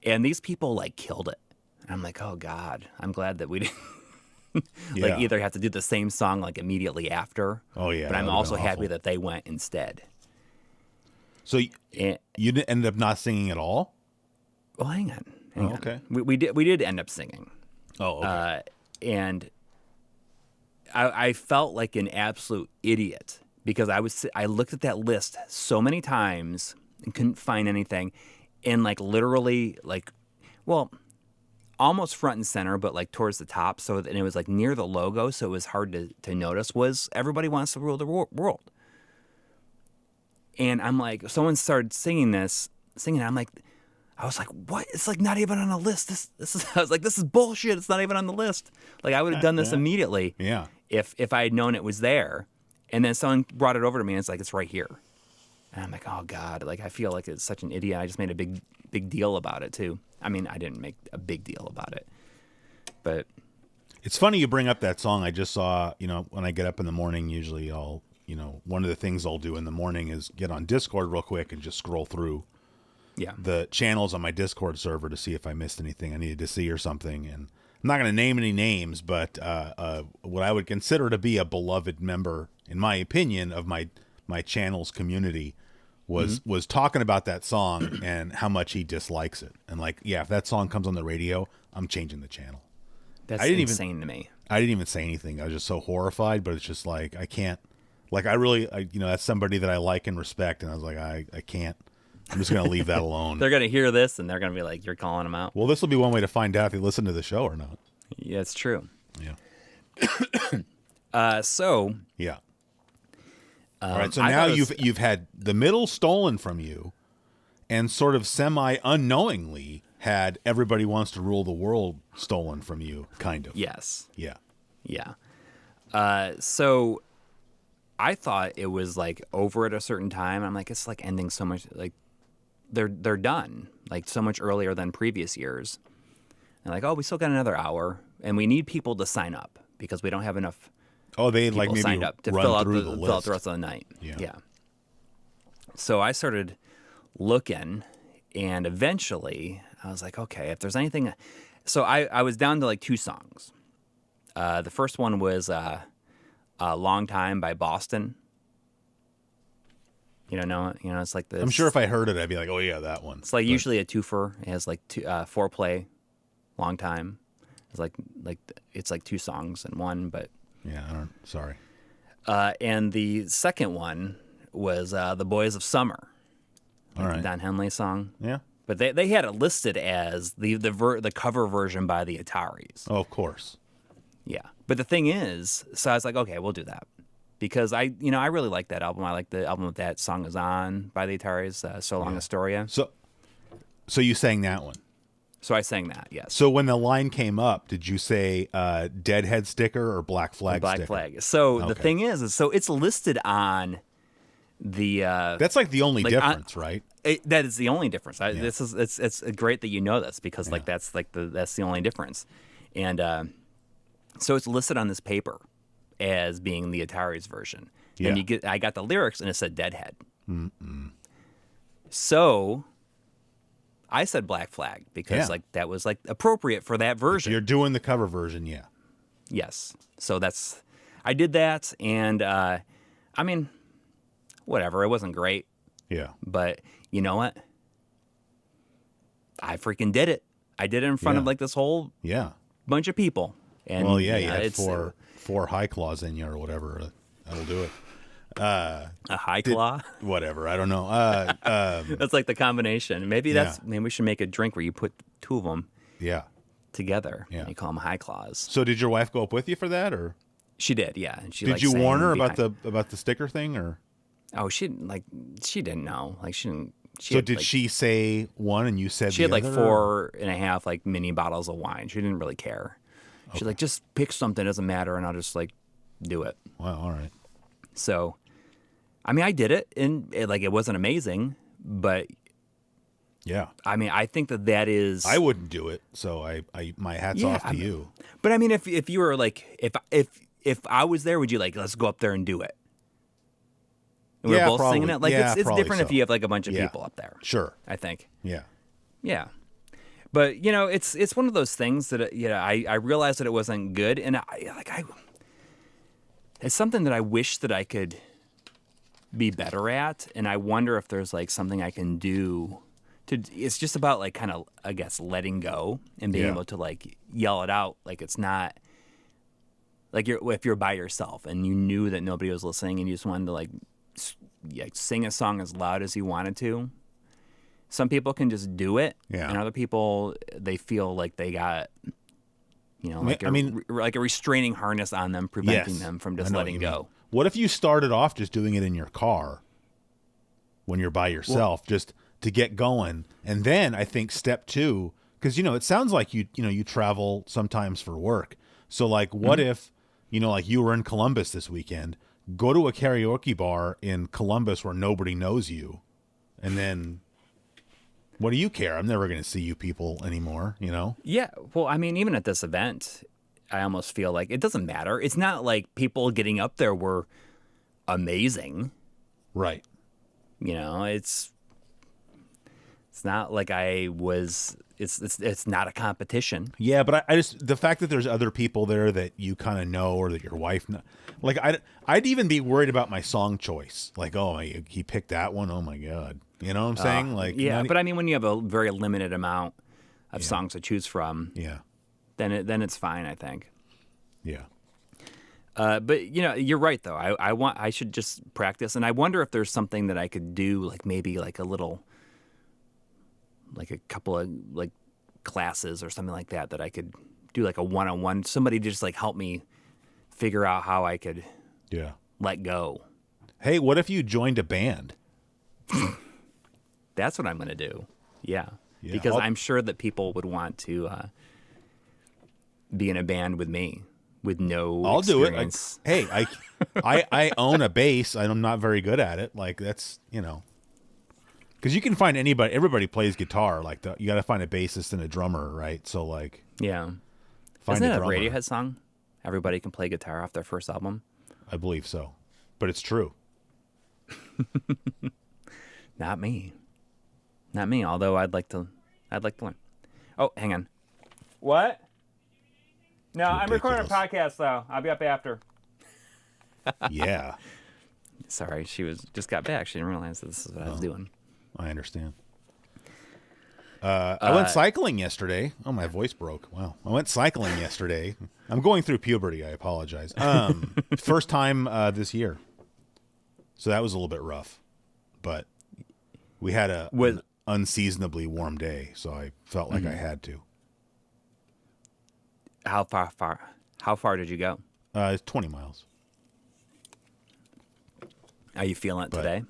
And these people like killed it. And I'm like, oh God, I'm glad that we didn't either have to do the same song like immediately after. Oh yeah. But I'm also happy that they went instead. So you didn't end up not singing at all? Well, hang on. Okay. We did end up singing. Oh, okay. And I felt like an absolute idiot because I looked at that list so many times and couldn't find anything, and like literally like, well, almost front and center, but like towards the top. So and it was like near the logo, so it was hard to notice. Was Everybody Wants to Rule the World? And I'm like, someone started singing. I'm like, I was like, what? It's like not even on the list. This is. I was like, this is bullshit. It's not even on the list. Like I would have done this immediately. Yeah. If I had known it was there, and then someone brought it over to me, and it's like it's right here. And I'm like, oh God, like I feel like it's such an idiot. I just made a big deal about it too. I mean, I didn't make a big deal about it, but it's funny you bring up that song. I just saw, when I get up in the morning, usually one of the things I'll do in the morning is get on Discord real quick and just scroll through the channels on my Discord server to see if I missed anything I needed to see or something. And I'm not going to name any names, but what I would consider to be a beloved member, in my opinion, of my channel's community was talking about that song and how much he dislikes it. And like, if that song comes on the radio, I'm changing the channel. That's insane to me. I didn't even say anything. I was just so horrified, but it's just like, I can't, like, that's somebody that I like and respect. And I was like, I can't, I'm just going to leave that alone. They're going to hear this and they're going to be like, you're calling them out. Well, this will be one way to find out if they listen to the show or not. Yeah, it's true. Yeah. Yeah. All right, so now you've had the middle stolen from you, and sort of semi-unknowingly had Everybody Wants to Rule the World stolen from you, kind of. Yes. Yeah. Yeah. So I thought it was like over at a certain time. I'm like, it's like ending so much, like they're done, like so much earlier than previous years. And like, oh, we still got another hour, and we need people to sign up because we don't have enough. Oh, they like maybe signed up to run fill out through the rest of the night. Yeah. So I started looking, and eventually I was like, okay, if there's anything. So I was down to like 2 songs. The first one was "A Long Time" by Boston. It's like this. I'm sure if I heard it, I'd be like, oh yeah, that one. It's like usually a twofer. It has like foreplay, long time. It's like it's like 2 songs in one, but. Yeah, sorry. And the second one was "The Boys of Summer," All right. the Don Henley song. Yeah, but they had it listed as the cover version by the Ataris. Oh, of course. Yeah, but the thing is, so I was like, okay, we'll do that because I really like that album. I like the album that song is on by the Ataris, "So Long Astoria." So you sang that one. So I sang that, yes. So when the line came up, did you say Deadhead sticker or Black Flag Black sticker? Flag. So the thing is so it's listed on the... That's like the only difference, right? That is the only difference. It's great that you know this because like that's the only difference. And so it's listed on this paper as being the Atari's version. Yeah. And I got the lyrics and it said Deadhead. Mm-mm. So I said Black Flag because like that was like appropriate for that version. If you're doing the cover version, yeah. Yes. So I did that, and I mean, whatever. It wasn't great. Yeah. But you know what? I freaking did it. I did it in front of like this whole bunch of people. And well, yeah, you had four high claws in you or whatever. That'll do it. A high claw? Whatever. I don't know. That's like the combination. Maybe we should make a drink where you put two of them together. Yeah. And you call them high claws. So did your wife go up with you for that, or? She did, yeah. And did you warn her about the sticker thing, or? Oh, she didn't know. Like she didn't. Did she say one and you said she the had other, like 4.5 like mini bottles of wine. She didn't really care. She's like, just pick something, doesn't matter, and I'll just like do it. Wow, all right. So, I mean, I did it, and it wasn't amazing, but yeah, I mean, I think that is. I wouldn't do it, so I my hat's off to you. But I mean, if you were like, if I was there, would you like, let's go up there and do it? And we're both singing it. Like it's different if you have like a bunch of people up there. Sure, I think. Yeah. Yeah. But it's one of those things that I realized that it wasn't good, and it's something that I wish that I could be better at, and I wonder if there's like something I can do to. It's just about like kind of, I guess, letting go and being able to like yell it out, like it's not like if you're by yourself and you knew that nobody was listening and you just wanted to like sing a song as loud as you wanted to. Some people can just do it, and other people, they feel like they got, like a restraining harness on them, preventing them from just letting go. What if you started off just doing it in your car when you're by yourself, just to get going, and then I think step 2, because it sounds like you travel sometimes for work. So like, what if like you were in Columbus this weekend, go to a karaoke bar in Columbus where nobody knows you, and then. What do you care? I'm never going to see you people anymore, Yeah. Well, I mean, even at this event, I almost feel like it doesn't matter. It's not like people getting up there were amazing. Right. It's not like I was. It's not a competition. Yeah, but I just the fact that there's other people there that you kind of know or that your wife know, like I'd even be worried about my song choice. Like, oh, he picked that one. Oh my God. You know what I'm saying? But I mean, when you have a very limited amount of songs to choose from, then it's fine, I think. Yeah. But you're right though. I should just practice, and I wonder if there's something that I could do, like maybe like a couple of like classes or something like that I could do, like a one-on-one. Somebody just like help me figure out how I could let go. Hey, what if you joined a band? That's what I'm going to do. Yeah. Because I'm sure that people would want to be in a band with me with no experience. Do it. Hey, I own a bass. I'm not very good at it. Like that's, because you can find anybody. Everybody plays guitar. Like you got to find a bassist and a drummer, right? So like, isn't that a Radiohead song? Everybody can play guitar off their first album. I believe so, but it's true. Not me. Although I'd like to learn. Oh, hang on. What? No, I'm recording a podcast though. I'll be up after. Yeah. Sorry, she just got back. She didn't realize that this is what I was doing. I understand. I went cycling yesterday. Oh, my voice broke. Wow. I went cycling yesterday. I'm going through puberty. I apologize. First time this year. So that was a little bit rough. But we had an unseasonably warm day, so I felt like I had to. How far did you go? It's 20 miles. Are you feeling it today?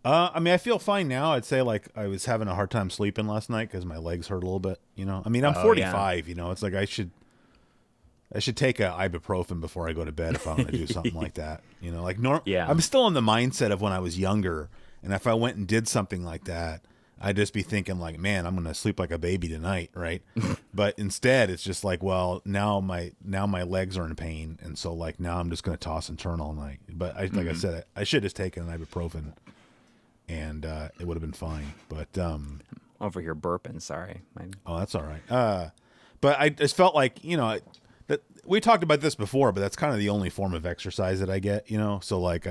I mean, I feel fine now. I'd say like I was having a hard time sleeping last night because my legs hurt a little bit. You know, I mean, I'm 45. Yeah. You know, it's like I should take a ibuprofen before I go to bed if I want to do something like that. You know, like I'm still in the mindset of when I was younger, and if I went and did something like that, I'd just be thinking like, man, I'm gonna sleep like a baby tonight, right? But instead, it's just like, well, now my legs are in pain, and so like now I'm just gonna toss and turn all night. But like I said, I should have taken an ibuprofen. And it would have been fine, but over here burping. Sorry. Oh, that's all right. But I just felt like, you know, that we talked about this before, but that's kind of the only form of exercise that I get, you know. So like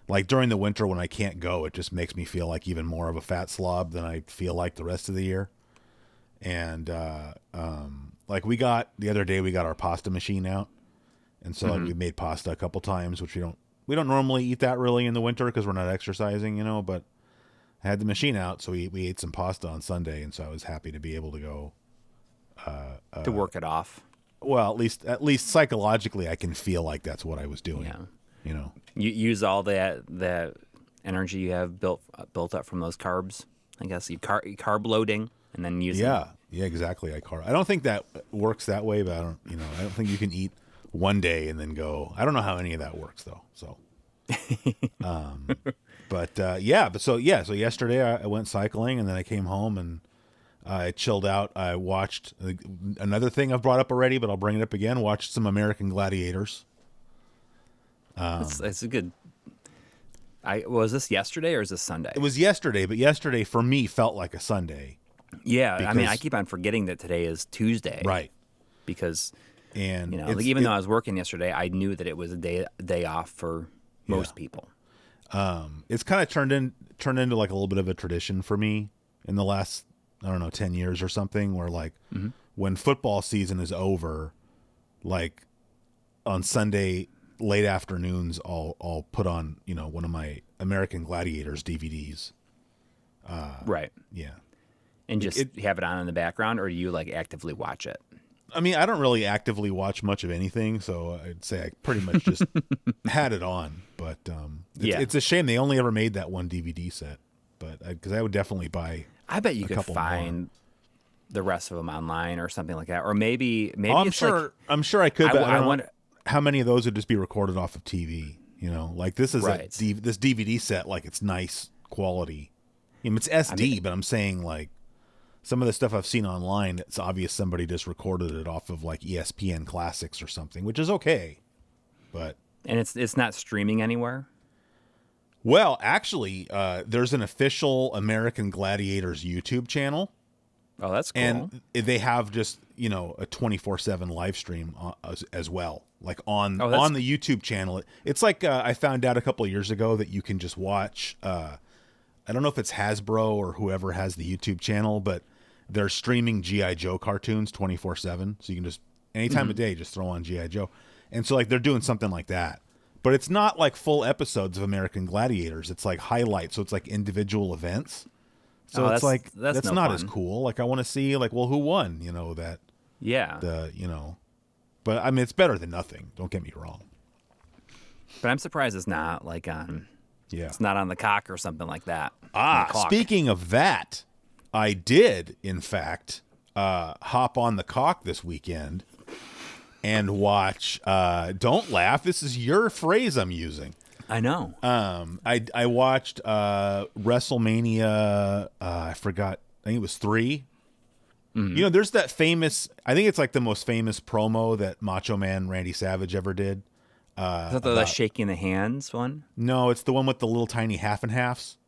like during the winter when I can't go, it just makes me feel like even more of a fat slob than I feel like the rest of the year. And like the other day we got our pasta machine out, and so like we made pasta a couple times, which we don't normally eat that really in the winter because we're not exercising, you know, but I had the machine out, so we ate some pasta on Sunday, and so I was happy to be able to go to work it off. Well, at least psychologically, I can feel like that's what I was doing. Yeah. You know, you use all that energy you have built up from those carbs. I guess you carb loading and then use. Yeah, exactly. I don't think that works that way, but I don't think you can eat one day and then go. I don't know how any of that works though. So, so yesterday I went cycling, and then I came home and I chilled out. I watched another thing I've brought up already, but I'll bring it up again. Watched some American Gladiators. It's a good. Was this yesterday or is this Sunday? It was yesterday, but yesterday for me felt like a Sunday. Yeah, I mean, I keep on forgetting that today is Tuesday. Right. Because. And like, even though I was working yesterday, I knew that it was a day off for most people. It's kind of turned into like a little bit of a tradition for me in the last 10 years or something, where like when football season is over, like on Sunday late afternoons, I'll put on one of my American Gladiators DVDs. Right. Yeah. And just have it on in the background, or do you like actively watch it? I mean, I don't really actively watch much of anything, so I'd say I pretty much just had it on. But it's a shame they only ever made that one DVD set. But because I would definitely buy. I bet you could find the rest of them online or something like that, or maybe I'm sure I could. But I wonder how many of those would just be recorded off of TV. You know, like this is this DVD set, like it's nice quality. I mean, it's SD, but I'm saying like. Some of the stuff I've seen online, it's obvious somebody just recorded it off of like ESPN Classics or something, which is okay. But it's not streaming anywhere? Well, actually, there's an official American Gladiators YouTube channel. Oh, that's cool. And they have just, a 24/7 live stream as well. Like on the YouTube channel. It's like I found out a couple of years ago that you can just watch I don't know if it's Hasbro or whoever has the YouTube channel, but they're streaming G.I. Joe cartoons 24/7. So you can just, any time of day, just throw on G.I. Joe. And so like they're doing something like that. But it's not like full episodes of American Gladiators. It's like highlights. So it's like individual events. So it's like, that's no not fun. As cool. Like I want to see like, well, who won? That. Yeah. But I mean, it's better than nothing. Don't get me wrong. But I'm surprised it's not like on. Yeah. It's not on the cock or something like that. Speaking of that, I did, in fact, hop on the cock this weekend and watch, don't laugh, this is your phrase I'm using. I know. I watched WrestleMania, I forgot, I think it was 3. Mm-hmm. There's that famous, I think it's like the most famous promo that Macho Man Randy Savage ever did. Is that the shaking the hands one? No, it's the one with the little tiny half and halves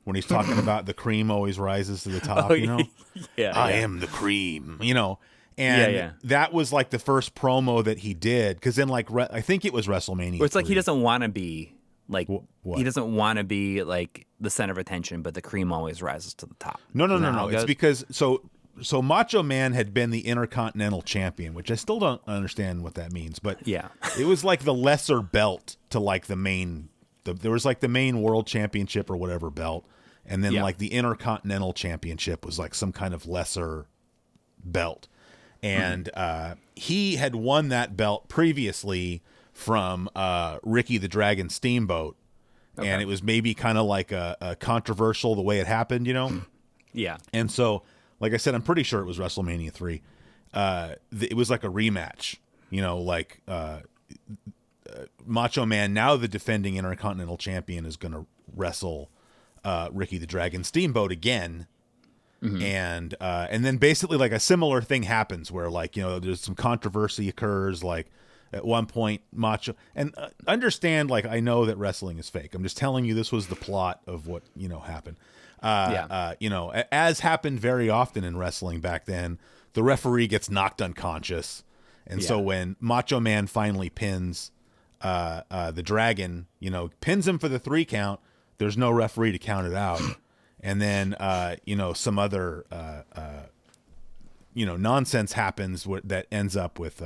when he's talking about the cream always rises to the top, I am the cream, and that was like the first promo that he did. Cause then like, I think it was WrestleMania. It's 3. Like, he doesn't want to be like, he doesn't want to be like the center of attention, but the cream always rises to the top. No. It's because, So Macho Man had been the Intercontinental Champion, which I still don't understand what that means. But yeah, it was like the lesser belt to like the main. There was like the main World Championship or whatever belt, and then like the Intercontinental Championship was like some kind of lesser belt. And he had won that belt previously from Ricky the Dragon Steamboat, and it was maybe kind of like a controversial the way it happened, Yeah. And so, like I said, I'm pretty sure it was WrestleMania 3. It was like a rematch, Macho Man, now the defending Intercontinental Champion, is going to wrestle Ricky the Dragon Steamboat again. Mm-hmm. And then basically like a similar thing happens where there's some controversy occurs, like at one point Macho, and understand, I know that wrestling is fake. I'm just telling you this was the plot of what, happened. As happened very often in wrestling back then, the referee gets knocked unconscious. And so when Macho Man finally pins the Dragon, pins him for the 3 count, there's no referee to count it out. And then, some other, nonsense happens that ends up with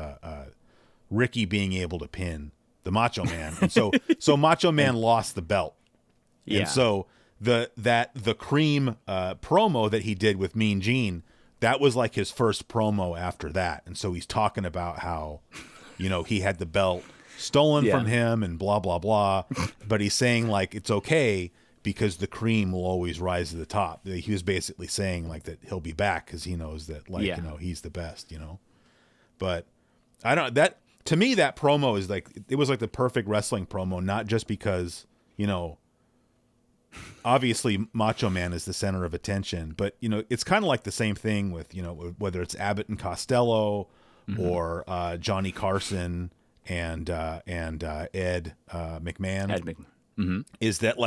Ricky being able to pin the Macho Man. And so Macho Man lost the belt. Yeah. And so the Cream promo that he did with Mean Gene, that was like his first promo after that. And so he's talking about how, he had the belt stolen from him and blah, blah, blah. But he's saying it's okay, because the Cream will always rise to the top. He was basically saying that he'll be back because he knows that he's the best, But to me, that promo is it was the perfect wrestling promo, not just because, obviously Macho Man is the center of attention, but it's kind of like the same thing with, whether it's Abbott and Costello or Johnny Carson and Ed McMahon. Is that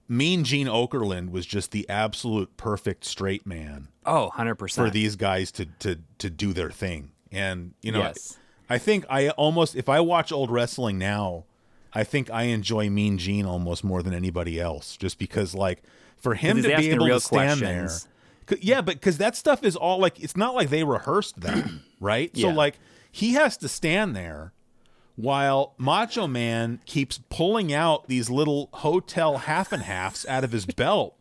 Mean Gene Okerlund was just the absolute perfect straight man. Oh, 100%. For these guys to do their thing. And, I think if I watch old wrestling now, I think I enjoy Mean Gene almost more than anybody else, just because for him to be able to stand there. Yeah, but because that stuff is all it's not like they rehearsed that, right? Yeah. So he has to stand there while Macho Man keeps pulling out these little hotel half and halves out of his belt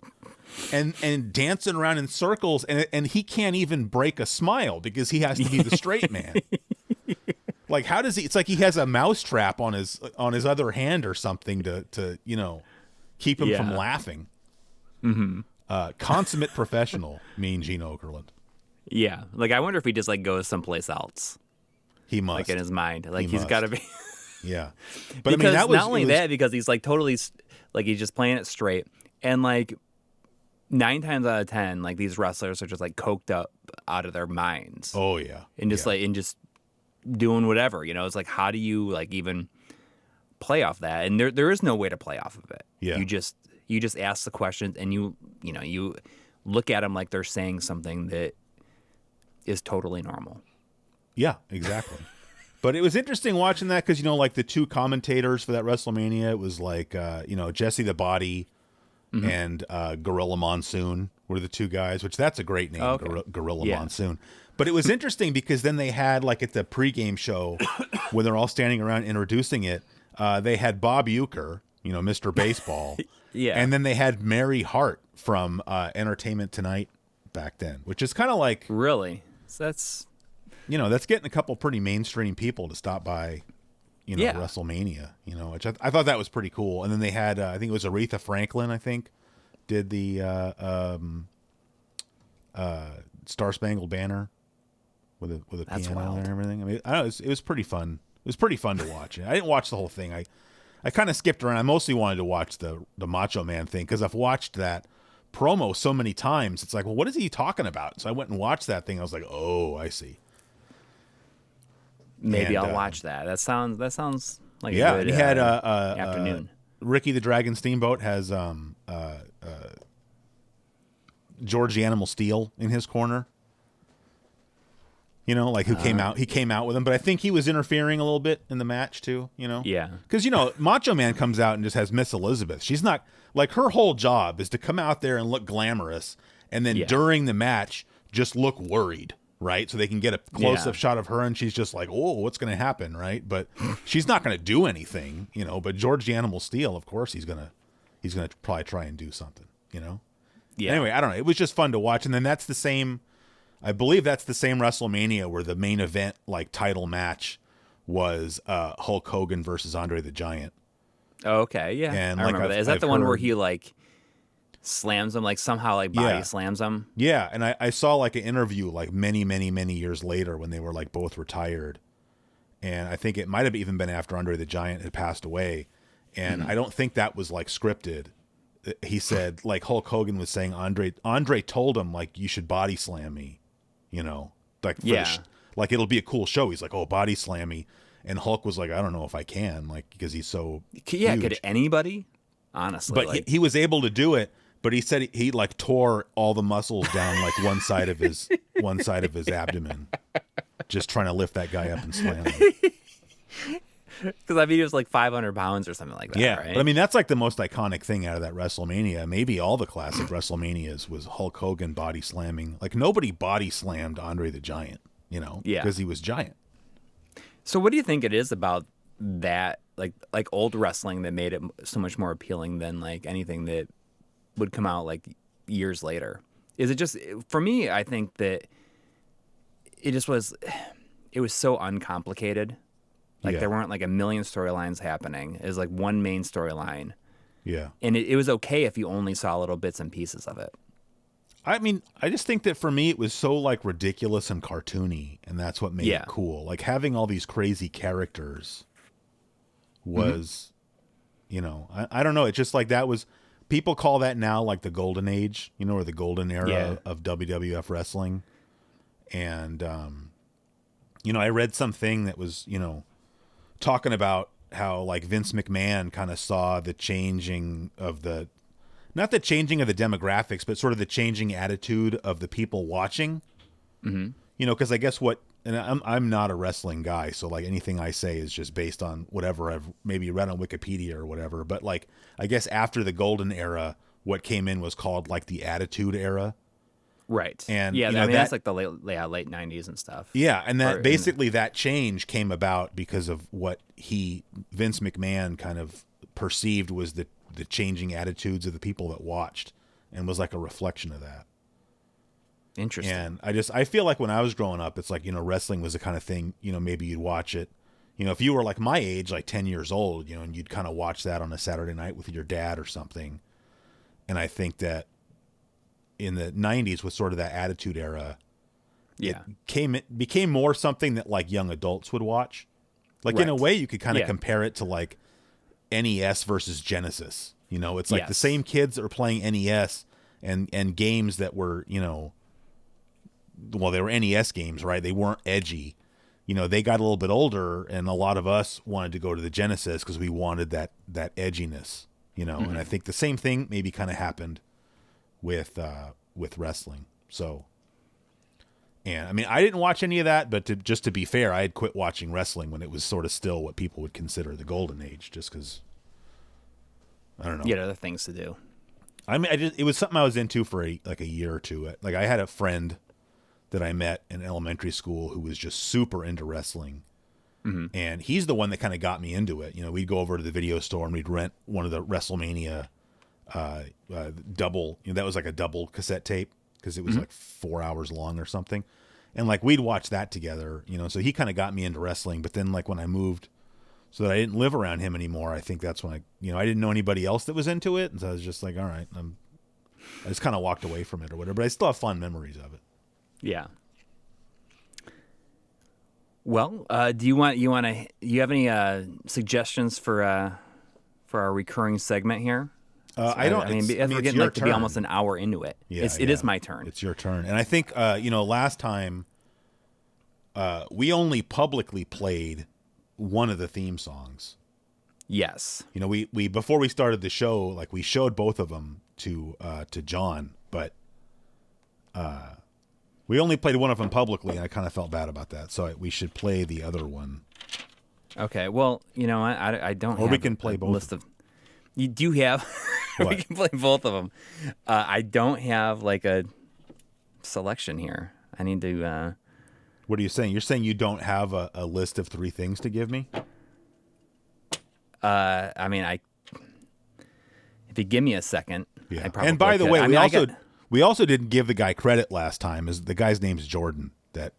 and dancing around in circles, and he can't even break a smile because he has to be the straight man. How does he? It's like he has a mousetrap on his other hand or something to keep him from laughing. Mm-hmm. Consummate professional, Mean Gene Okerlund. Yeah, I wonder if he just goes someplace else. He must, in his mind, he's got to be. Yeah, but because that was not only that, because he's totally he's just playing it straight, and 9 times out of 10, these wrestlers are just coked up out of their minds. Oh yeah, and just and just doing whatever, it's how do you even play off that? And there is no way to play off of it. Yeah, you just ask the questions, and you look at them like they're saying something that is totally normal. Yeah, exactly. But it was interesting watching that because, the 2 commentators for that WrestleMania, it was Jesse the Body and Gorilla Monsoon were the 2 guys, which that's a great name, Gorilla Monsoon. But it was interesting because then they had, at the pregame show, when they're all standing around introducing it, they had Bob Uecker, Mr. Baseball. Yeah. And then they had Mary Hart from Entertainment Tonight back then, which is kind of Really? So that's... that's getting a couple pretty mainstream people to stop by, WrestleMania, which I thought that was pretty cool. And then they had, I think it was Aretha Franklin, did the Star Spangled Banner with a piano and everything. I mean, I don't know, it was pretty fun. It was pretty fun to watch. I didn't watch the whole thing. I kind of skipped around. I mostly wanted to watch the Macho Man thing because I've watched that promo so many times. It's what is he talking about? So I went and watched that thing. I was like, oh, I see. Maybe I'll watch that. That sounds like a good he had afternoon. Ricky the Dragon Steamboat has George the Animal Steel in his corner. Who came out? He came out with him, but I think he was interfering a little bit in the match too. Yeah, because Macho Man comes out and just has Miss Elizabeth. She's not her whole job is to come out there and look glamorous, and then during the match just look worried. Right, so they can get a close-up shot of her, and she's just oh, what's going to happen, right? But she's not going to do anything, But George the Animal Steel, of course, he's gonna probably try and do something, Yeah. Anyway, I don't know. It was just fun to watch, and then that's the same. I believe that's the same WrestleMania where the main event title match was Hulk Hogan versus Andre the Giant. Oh, okay, yeah. And I like remember that. Is that the one where he like slams him, like somehow like body slams him? Yeah, and I saw like an interview like many, many, many years later when they were like both retired. And I think it might have even been after Andre the Giant had passed away. And I don't think that was like scripted. He said like Hulk Hogan was saying Andre told him like you should body slam me, like like it'll be a cool show. He's like, oh, body slam me. And Hulk was like, I don't know if I can, like, because he's so huge. Could anybody? Honestly. But like, he was able to do it, but he said he like tore all the muscles down like one side of his abdomen, just trying to lift that guy up and slam him. Because I mean, he was like 500 pounds or something like that, yeah, right? But I mean, that's like the most iconic thing out of that WrestleMania. Maybe all the classic WrestleManias was Hulk Hogan body slamming. Like, nobody body slammed Andre the Giant, because he was giant. So what do you think it is about that, like old wrestling that made it so much more appealing than like anything that would come out like years later? Is it just, for me, I think that it was so uncomplicated. Like there weren't like a million storylines happening. It was like one main storyline. Yeah. And it was okay if you only saw little bits and pieces of it. I mean, I just think that for me, it was so like ridiculous and cartoony, and that's what made it cool. Like having all these crazy characters was, I don't know. It's just like that was, people call that now like the golden age, or the golden era of WWF wrestling. And, I read something that was, talking about how like Vince McMahon kind of saw the changing of not the changing of the demographics, but sort of the changing attitude of the people watching. Mm-hmm. Because I guess and I'm not a wrestling guy, so like anything I say is just based on whatever I've maybe read on Wikipedia or whatever. But like, I guess after the golden era, what came in was called like the attitude era. Right. And I mean, that's like the late 90s and stuff. Yeah, and that basically that change came about because of what Vince McMahon kind of perceived was the changing attitudes of the people that watched, and was like a reflection of that. Interesting. And I feel like when I was growing up, it's like, wrestling was the kind of thing, maybe you'd watch it, if you were like my age, like 10 years old, and you'd kind of watch that on a Saturday night with your dad or something. And I think that in the 90s with sort of that attitude era, it became more something that like young adults would watch. Like in a way you could kind of compare it to like NES versus Genesis. It's like the same kids that were playing NES and games that were, well, they were NES games, right? They weren't edgy. They got a little bit older, and a lot of us wanted to go to the Genesis because we wanted that edginess, Mm-hmm. And I think the same thing maybe kind of happened with wrestling. So, and I mean, I didn't watch any of that, but just to be fair, I had quit watching wrestling when it was sort of still what people would consider the golden age, just because, I don't know. You had other things to do. I mean, it was something I was into for a year or two. Like I had a friend that I met in elementary school who was just super into wrestling. Mm-hmm. And he's the one that kind of got me into it. We'd go over to the video store and we'd rent one of the WrestleMania double, that was like a double cassette tape because it was like 4 hours long or something. And like we'd watch that together, so he kind of got me into wrestling. But then like when I moved so that I didn't live around him anymore, I think that's when I didn't know anybody else that was into it. And so I was just like, all right, I just kind of walked away from it or whatever, but I still have fond memories of it. Yeah. Well, do you have any suggestions for our recurring segment here? I don't. I mean, we're getting like to be almost an hour into it. Yeah, it is my turn. It's your turn, and I think last time we only publicly played one of the theme songs. Yes. We before we started the show, like we showed both of them to John, but we only played one of them publicly, and I kind of felt bad about that. So we should play the other one. Okay. Well, I don't. Or have we can play both. List of. You do have. We can play both of them. I don't have like a selection here. I need to. What are you saying? You're saying you don't have a list of 3 things to give me? I mean, if you give me a second, yeah. I probably and by the could. way, we also didn't give the guy credit last time. Is the guy's name's Jordan that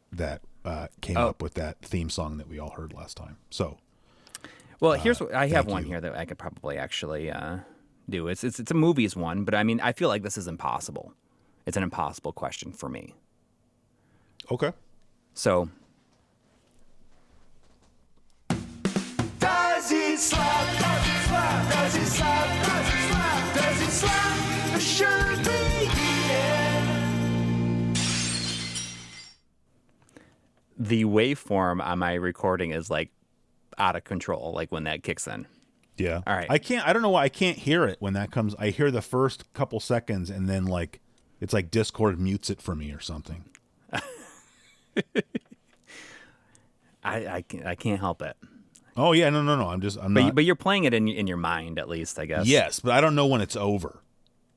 came up with that theme song that we all heard last time. So, Well, here's what I have one here that I could probably actually do. It's a movies one, but I mean, I feel like this is impossible. It's an impossible question for me. Okay. So, does he slap? Does he slap? Does he slap? Does he slap? Does he slap? Should be eaten. the waveform on my recording is like out of control, like when that kicks in. Yeah. All right. I don't know why I can't hear it when that comes. I hear the first couple seconds and then like it's like Discord mutes it for me or something. I can't help it. Oh yeah, no. I'm not. But you're playing it in your mind at least, I guess. Yes, but I don't know when it's over.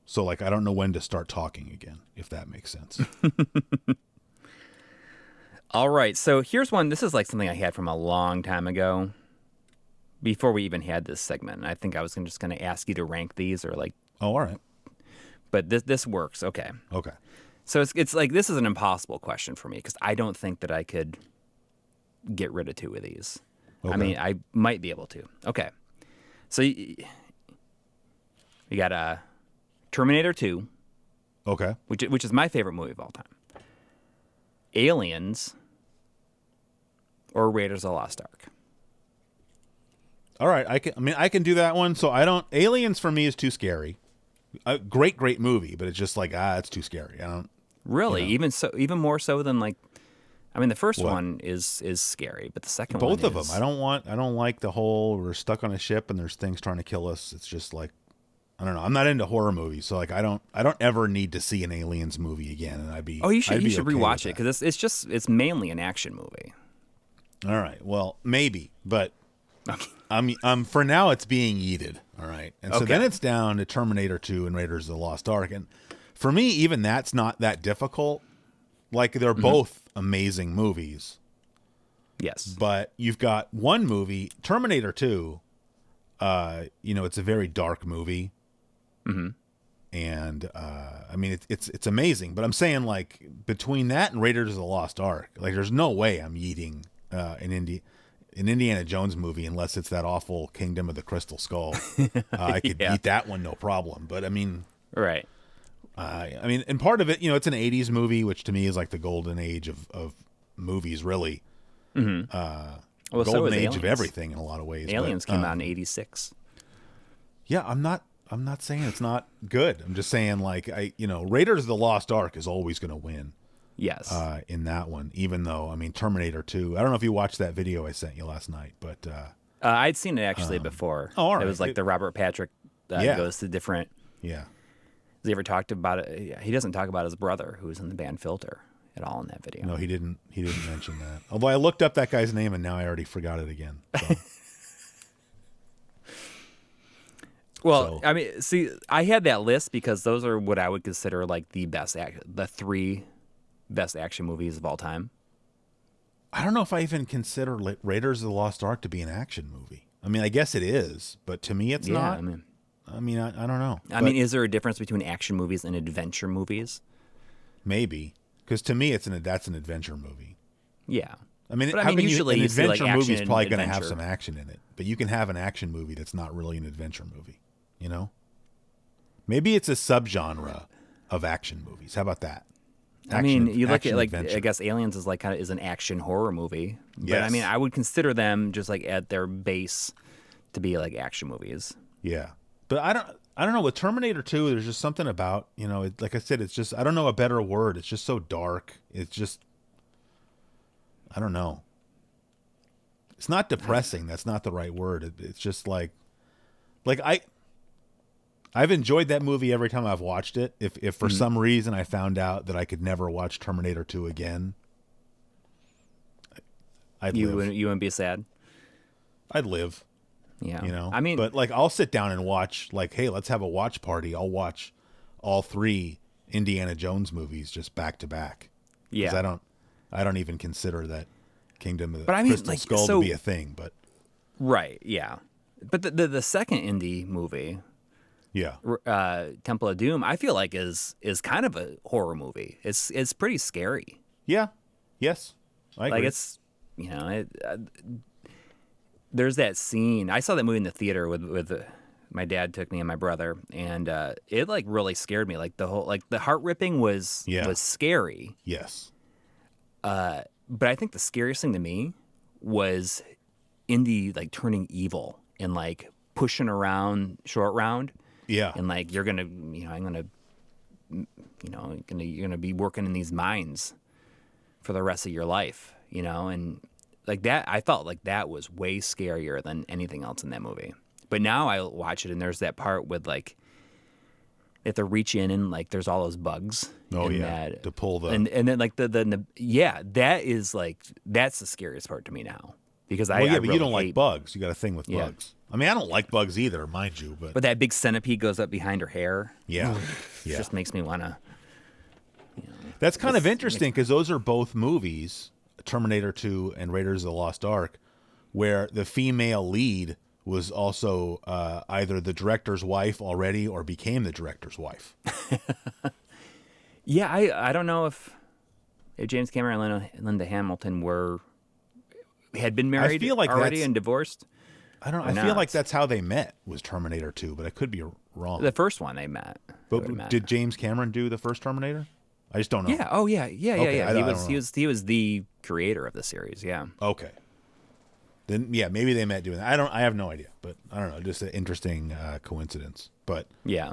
So like I don't know when to start talking again, if that makes sense. All right. So here's one. This is like something I had from a long time ago, before we even had this segment. I think I was just going to ask you to rank these or like. Oh, all right. But this works. Okay. Okay. So it's like this is an impossible question for me because I don't think that I could get rid of two of these. Okay. I mean, I might be able to. Okay. So you got Terminator 2. Okay. Which is my favorite movie of all time. Aliens or Raiders of the Lost Ark. All right. I can do that one. So Aliens for me is too scary. A great movie, but it's just like it's too scary. I don't really, you know. even more so than like. I mean, the first one is scary, but the second one both of them. I don't like the whole we're stuck on a ship and there's things trying to kill us. It's just like I don't know. I'm not into horror movies, so like I don't ever need to see an Aliens movie again. And you should okay rewatch it because it's mainly an action movie. All right, well maybe, but I'm for now it's being yeeted. All right, and so then it's down to Terminator 2 and Raiders of the Lost Ark, and for me even that's not that difficult. Like they're both amazing movies. Yes, but you've got one movie, Terminator 2. It's a very dark movie. Mm-hmm. And I mean it's amazing, but I'm saying like between that and Raiders of the Lost Ark, like there's no way I'm yeeting an Indiana Jones movie unless it's that awful Kingdom of the Crystal Skull. I could eat that one no problem, but I mean, right. And part of it, it's an 80s movie, which to me is like the golden age of movies, really. Mm-hmm. Golden age of everything in a lot of ways. Aliens came out in 86. Yeah, I'm not saying it's not good. I'm just saying like Raiders of the Lost Ark is always going to win. Yes. In that one, even though Terminator 2. I don't know if you watched that video I sent you last night, but I'd seen it actually before. Oh, all right. It was like the Robert Patrick goes to different. Yeah. Has he ever talked about it? He doesn't talk about his brother, who was in the band Filter, at all in that video. No, he didn't. He didn't mention that. Although I looked up that guy's name and now I already forgot it again. So. Well, I mean, see, I had that list because those are what I would consider like the three best action movies of all time. I don't know if I even consider Raiders of the Lost Ark to be an action movie. I mean, I guess it is, but to me, it's not. I don't know. I mean, is there a difference between action movies and adventure movies? Maybe, because to me, that's an adventure movie. Yeah. I mean, usually an adventure like movie is probably going to have some action in it, but you can have an action movie that's not really an adventure movie. Maybe it's a subgenre of action movies. How about that? You look at like adventure. I guess Aliens is like is an action horror movie. But yes. I would consider them just like at their base to be like action movies. Yeah. But I don't know with Terminator 2 there's just something about, like I said, it's just I don't know a better word. It's just so dark. It's just I don't know. It's not depressing. That's not the right word. It's just like I've enjoyed that movie every time I've watched it. If for some reason I found out that I could never watch Terminator 2 again, You wouldn't be sad? I'd live. Yeah. But like I'll sit down and watch like, hey, let's have a watch party. I'll watch all 3 Indiana Jones movies just back to back. Yeah. Because I don't even consider that Kingdom of the Crystal Skull to be a thing, but right, yeah. But the second indie movie, Temple of Doom, I feel like is kind of a horror movie. It's pretty scary. Yeah. Yes. I agree. Like it's there's that scene. I saw that movie in the theater with my dad took me and my brother, and it like really scared me. Like the whole the heart ripping was scary. Yes. But I think the scariest thing to me was Indy like turning evil and like pushing around Short Round. Yeah. And like you're gonna, you're gonna be working in these mines for the rest of your life, and like that. I felt like that was way scarier than anything else in that movie. But now I watch it and there's that part with like they have to reach in and like there's all those bugs. Oh yeah, to pull the and then like the that is like that's the scariest part to me now because but really you don't like bugs. You got a thing with bugs. I mean, I don't like bugs either, mind you. But that big centipede goes up behind her hair. Yeah, it just makes me want to. That's kind of interesting because those are both movies, Terminator 2 and Raiders of the Lost Ark, where the female lead was also either the director's wife already or became the director's wife. Yeah, I don't know if James Cameron and Linda Hamilton had been married already and divorced. I don't know. I feel like that's how they met was Terminator 2, but I could be wrong. The first one they met. But did James Cameron do the first Terminator? I just don't know. Yeah. Oh yeah. Okay, yeah. He was the creator of the series. Yeah. Okay. Then maybe they met doing that. I have no idea, but I don't know. Just an interesting coincidence. But yeah.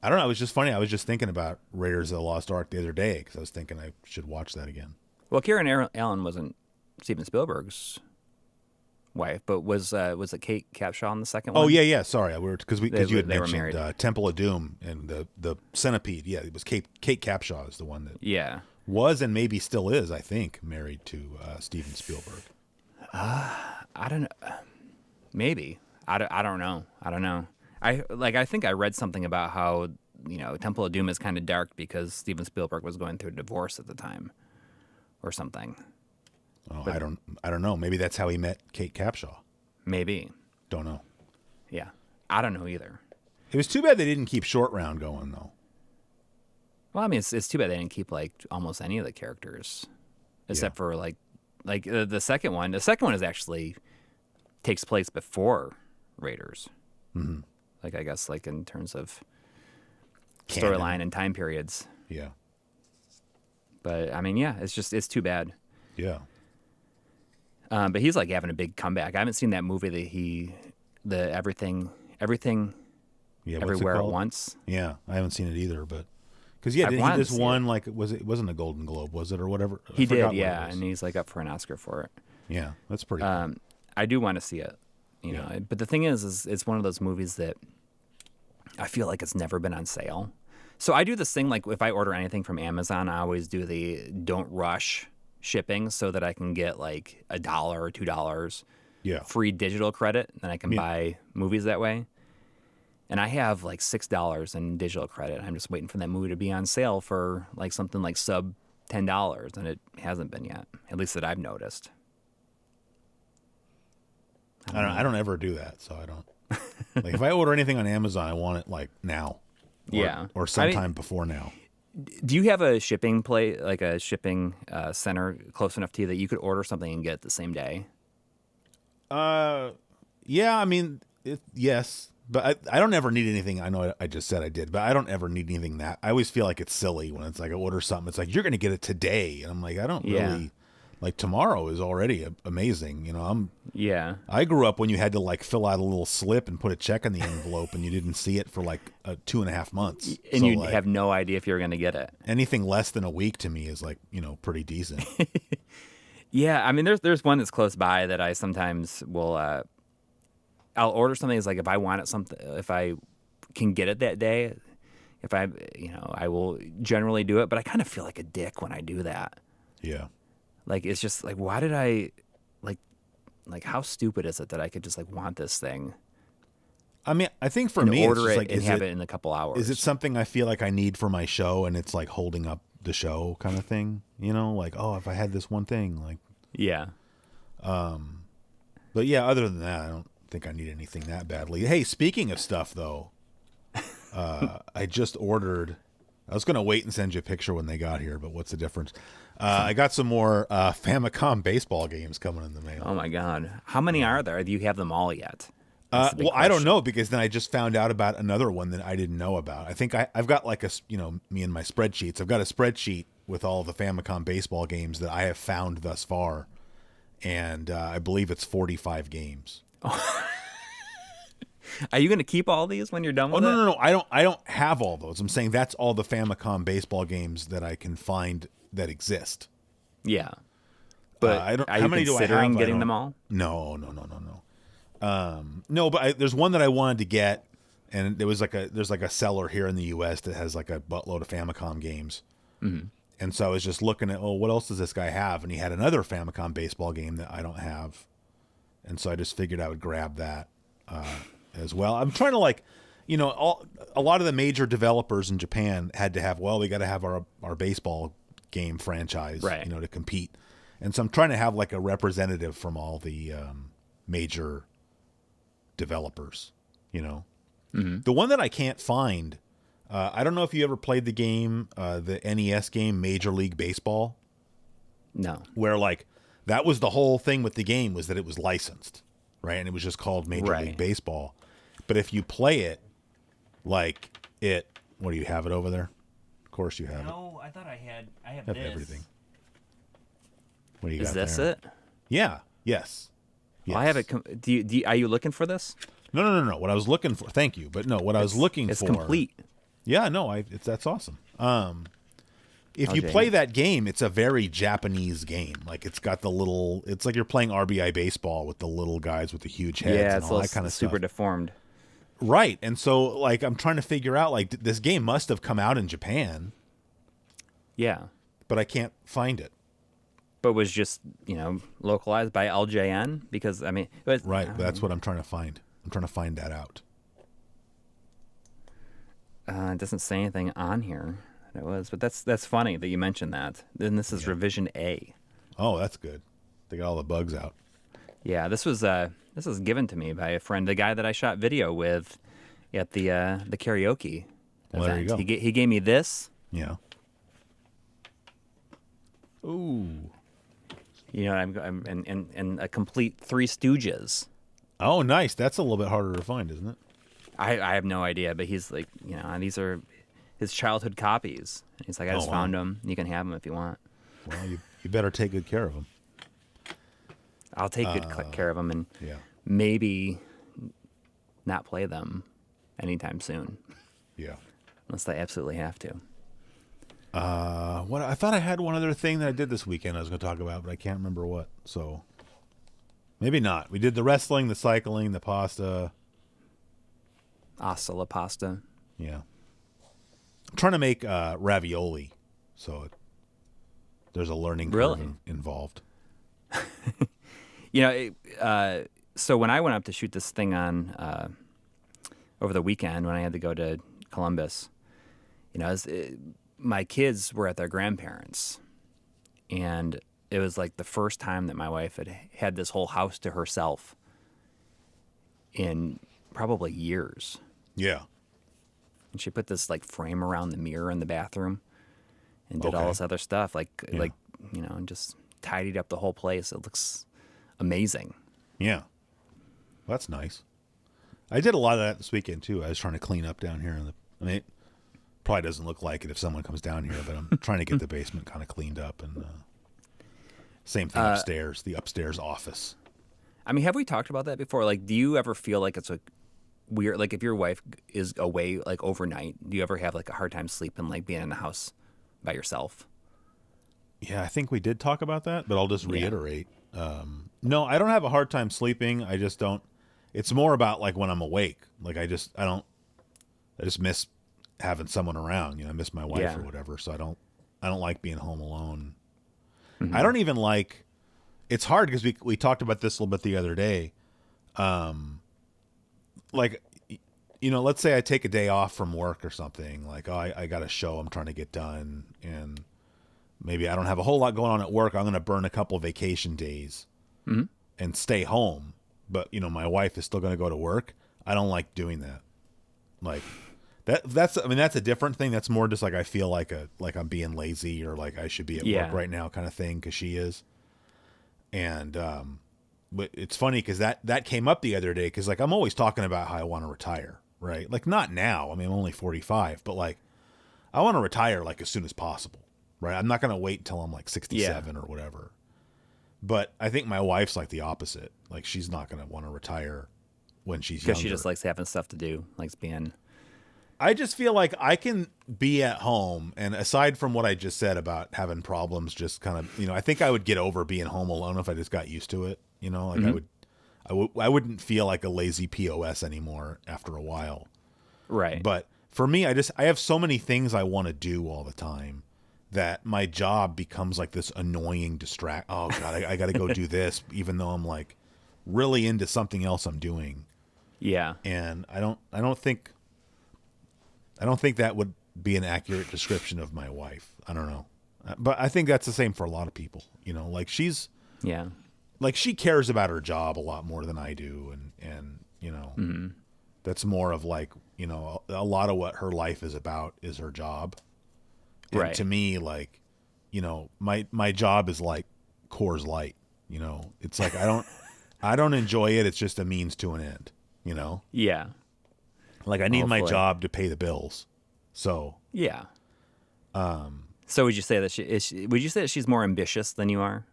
I don't know. It was just funny. I was just thinking about Raiders of the Lost Ark the other day because I was thinking I should watch that again. Well, Karen Allen wasn't Steven Spielberg's wife, but was it Kate Capshaw in the second one? Oh yeah. Sorry, because you had mentioned Temple of Doom and the centipede. Yeah, it was Kate Capshaw is the one that was and maybe still is, I think, married to Steven Spielberg. I don't know. Maybe I don't know. I don't know. I think I read something about how Temple of Doom is kind of dark because Steven Spielberg was going through a divorce at the time, or something. Oh, but, I don't know. Maybe that's how he met Kate Capshaw. Maybe. Don't know. Yeah, I don't know either. It was too bad they didn't keep Short Round going though. Well, I mean, it's too bad they didn't keep like almost any of the characters, except for like the second one. The second one is actually takes place before Raiders. Mm-hmm. Like I guess like in terms of storyline and time periods. Yeah. But I mean, it's too bad. Yeah. But he's like having a big comeback. I haven't seen that movie that everything everywhere at once. Yeah, I haven't seen it either, but because he just won like it wasn't a Golden Globe, was it, or whatever? He did, yeah, and he's like up for an Oscar for it. Yeah, that's pretty cool. I do want to see it, you know. But the thing is it's one of those movies that I feel like it's never been on sale. So I do this thing like if I order anything from Amazon, I always do the don't rush shipping so that I can get like $1 or $2 free digital credit, and I can buy movies that way. And I have like $6 in digital credit. I'm just waiting for that movie to be on sale for like something like sub $10, and it hasn't been yet, at least that I've noticed. I don't ever do that, so I don't. Like if I order anything on Amazon, I want it like now. Or sometime before now. Do you have a shipping like a shipping center close enough to you that you could order something and get it the same day? Yeah, I mean, yes, but I don't ever need anything. I know I just said I did, but I don't ever need anything that. I always feel like it's silly when it's like I order something. It's like, you're going to get it today. And I'm like, I don't really, like tomorrow is already amazing. You know, I grew up when you had to like fill out a little slip and put a check in the envelope and you didn't see it for like 2.5 months. And so you have no idea if you're going to get it. Anything less than a week to me is like, pretty decent. Yeah, I mean, there's one that's close by that I sometimes will. I'll order something. It's like if I want it if I can get it that day, I will generally do it. But I kind of feel like a dick when I do that. Yeah. Like it's just like, why did I, like how stupid is it that I could just like want this thing? I mean, I think for me, order it's just it like, and have it in a couple hours. Is it something I feel like I need for my show, and it's like holding up the show kind of thing? Like, oh, if I had this one thing, like. Yeah. But yeah, other than that, I don't think I need anything that badly. Hey, speaking of stuff though, I just ordered I was going to wait and send you a picture when they got here, but what's the difference? I got some more Famicom baseball games coming in the mail. Oh my God. How many are there? Do you have them all yet? Well, I don't know, because then I just found out about another one that I didn't know about. I think I've got like me and my spreadsheets. I've got a spreadsheet with all the Famicom baseball games that I have found thus far. And I believe it's 45 games. Are you going to keep all these when you're done with it? No. I don't have all those. I'm saying that's all the Famicom baseball games that I can find that exist. Yeah. But are you considering getting them all? No. No, but there's one that I wanted to get, and there's like a seller here in the U.S. that has like a buttload of Famicom games. Mm-hmm. And so I was just looking at, what else does this guy have? And he had another Famicom baseball game that I don't have. And so I just figured I would grab that as well. I'm trying to a lot of the major developers in Japan had to have, we got to have our baseball game franchise, right, to compete. And so I'm trying to have like a representative from all the major developers, Mm-hmm. The one that I can't find, I don't know if you ever played the game, the NES game, Major League Baseball. No. Where that was the whole thing with the game, was that it was licensed, right? And it was just called Major League Baseball. But if you play it, what do you have it over there? Of course you have it. No, I thought I have this. Everything. What do you got there? Is this it? Yeah. Yes. Well, I have it. Are you looking for this? No. What I was looking for. Thank you, but no. What I was looking for. It's complete. Yeah. No. That's awesome. If you play that game, it's a very Japanese game. Like it's got it's like you're playing RBI baseball with the little guys with the huge heads and all that kind of stuff. Super deformed. Right. And so I'm trying to figure out this game must have come out in Japan. Yeah. But I can't find it. But was just, localized by LJN because right. That's what I'm trying to find. I'm trying to find that out. It doesn't say anything on here. It was, but that's funny that you mentioned that. Then this is revision A. Oh, that's good. They got all the bugs out. Yeah, this was given to me by a friend, the guy that I shot video with at the karaoke well, event. There you go. He gave me this. Yeah. Ooh. I'm and a complete Three Stooges. Oh, nice. That's a little bit harder to find, isn't it? I have no idea, but he's like, these are his childhood copies. He's like, I just found them. You can have them if you want. Well, you better take good care of them. I'll take good care of them and maybe not play them anytime soon. Yeah. Unless they absolutely have to. I thought I had one other thing that I did this weekend I was going to talk about, but I can't remember what. So maybe not. We did the wrestling, the cycling, the pasta. Asta la pasta. Yeah. I'm trying to make ravioli, so there's a learning curve involved. So when I went up to shoot this thing on over the weekend, when I had to go to Columbus, my kids were at their grandparents', and it was like the first time that my wife had this whole house to herself in probably years. Yeah. And she put this frame around the mirror in the bathroom and did all this other stuff, and just tidied up the whole place. It looks amazing. Yeah. That's nice. I did a lot of that this weekend too. I was trying to clean up down here it probably doesn't look like it if someone comes down here, but I'm trying to get the basement kind of cleaned up, and same thing upstairs, the upstairs office. I mean, have we talked about that before? Do you ever feel like it's weird, if your wife is away overnight, do you ever have a hard time sleeping, being in the house by yourself? Yeah, I think we did talk about that, but I'll just reiterate. No, I don't have a hard time sleeping. I just don't. It's more about when I'm awake. I just miss having someone around. I miss my wife or whatever. So I don't like being home alone. Mm-hmm. I don't even like. It's hard because we talked about this a little bit the other day. Let's say I take a day off from work or something. I got a show I'm trying to get done, and maybe I don't have a whole lot going on at work. I'm going to burn a couple vacation days and stay home. But, my wife is still going to go to work. I don't like doing that. That's a different thing. That's more just like I feel like I'm being lazy or like I should be at work right now kind of thing because she is. And but it's funny because that came up the other day because like I'm always talking about how I want to retire, right? Like not now. I mean, I'm only 45, but like I want to retire like as soon as possible, right? I'm not going to wait until I'm like 67 or whatever. But I think my wife's like the opposite. Like she's not going to want to retire when she's younger. Because she just likes having stuff to do, likes being. I just feel like I can be at home, and aside from what I just said about having problems, just kind of, I think I would get over being home alone if I just got used to it. Like I wouldn't feel like a lazy POS anymore after a while. Right. But for me, I have so many things I want to do all the time that my job becomes like this annoying distract. Oh God, I got to go do this, even though I'm like really into something else I'm doing. Yeah. And I don't think that would be an accurate description of my wife. I don't know. But I think that's the same for a lot of people. Like like she cares about her job a lot more than I do. And that's more of like, a lot of what her life is about is her job. And right. to me, like, my job is like Coors Light, it's like, I don't enjoy it. It's just a means to an end, Yeah. Like I need my job to pay the bills. So yeah. So would you say that would you say that she's more ambitious than you are?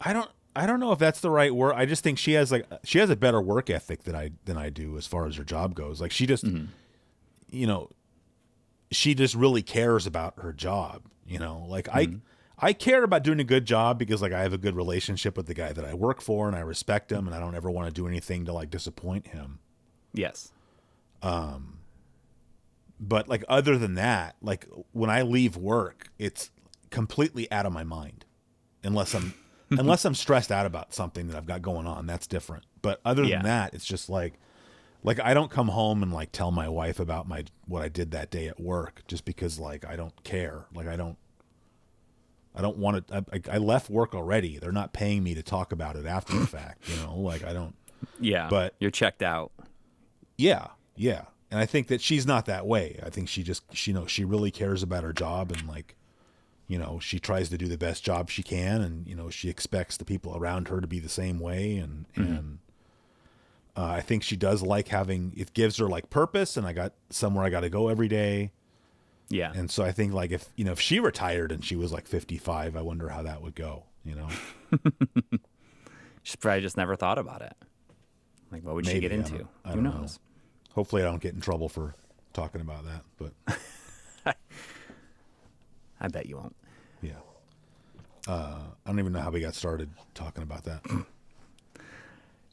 I don't know if that's the right word. I just think she has a better work ethic than I do as far as her job goes. Like she just she just really cares about her job, Like I care about doing a good job because like I have a good relationship with the guy that I work for and I respect him and I don't ever want to do anything to like disappoint him. Yes. But like other than that, like when I leave work, it's completely out of my mind. Unless I'm stressed out about something that I've got going on, that's different. But other than that, it's just like I don't come home and like tell my wife about what I did that day at work just because like I don't care. Like I don't want to. I left work already. They're not paying me to talk about it after the fact. Like I don't. Yeah. But you're checked out. Yeah. And I think that she's not that way. I think she really cares about her job and like, she tries to do the best job she can, and she expects the people around her to be the same way, and I think she does like it gives her like purpose, and I got somewhere I got to go every day. Yeah. And so I think like if she retired and she was like 55, I wonder how that would go, She's probably just never thought about it. Like what would she get into? Who knows? Know. Hopefully I don't get in trouble for talking about that, but I bet you won't. Yeah. I don't even know how we got started talking about that.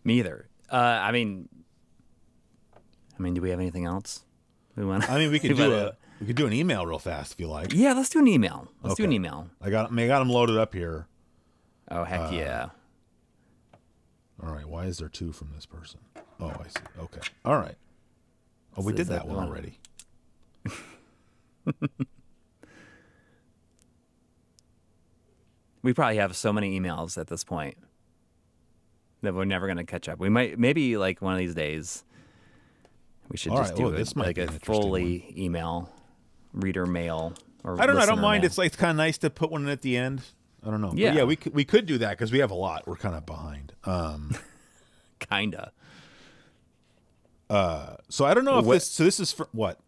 Me either. I mean, do we have anything else we want? I mean, we could do an email real fast if you like. Yeah, let's do an email. Let's do an email. I got them loaded up here. Oh heck yeah! All right. Why is there two from this person? Oh, I see. Okay. All right. Oh, we did that one already. We probably have so many emails at this point that we're never going to catch up. We maybe like one of these days, we should just do like a fully email, reader mail, or I don't know. I don't mind. Mail. It's kind of nice to put one in at the end. I don't know. Yeah, but yeah. We could do that because we have a lot. We're kind of behind. Kinda. So I don't know if this is for what?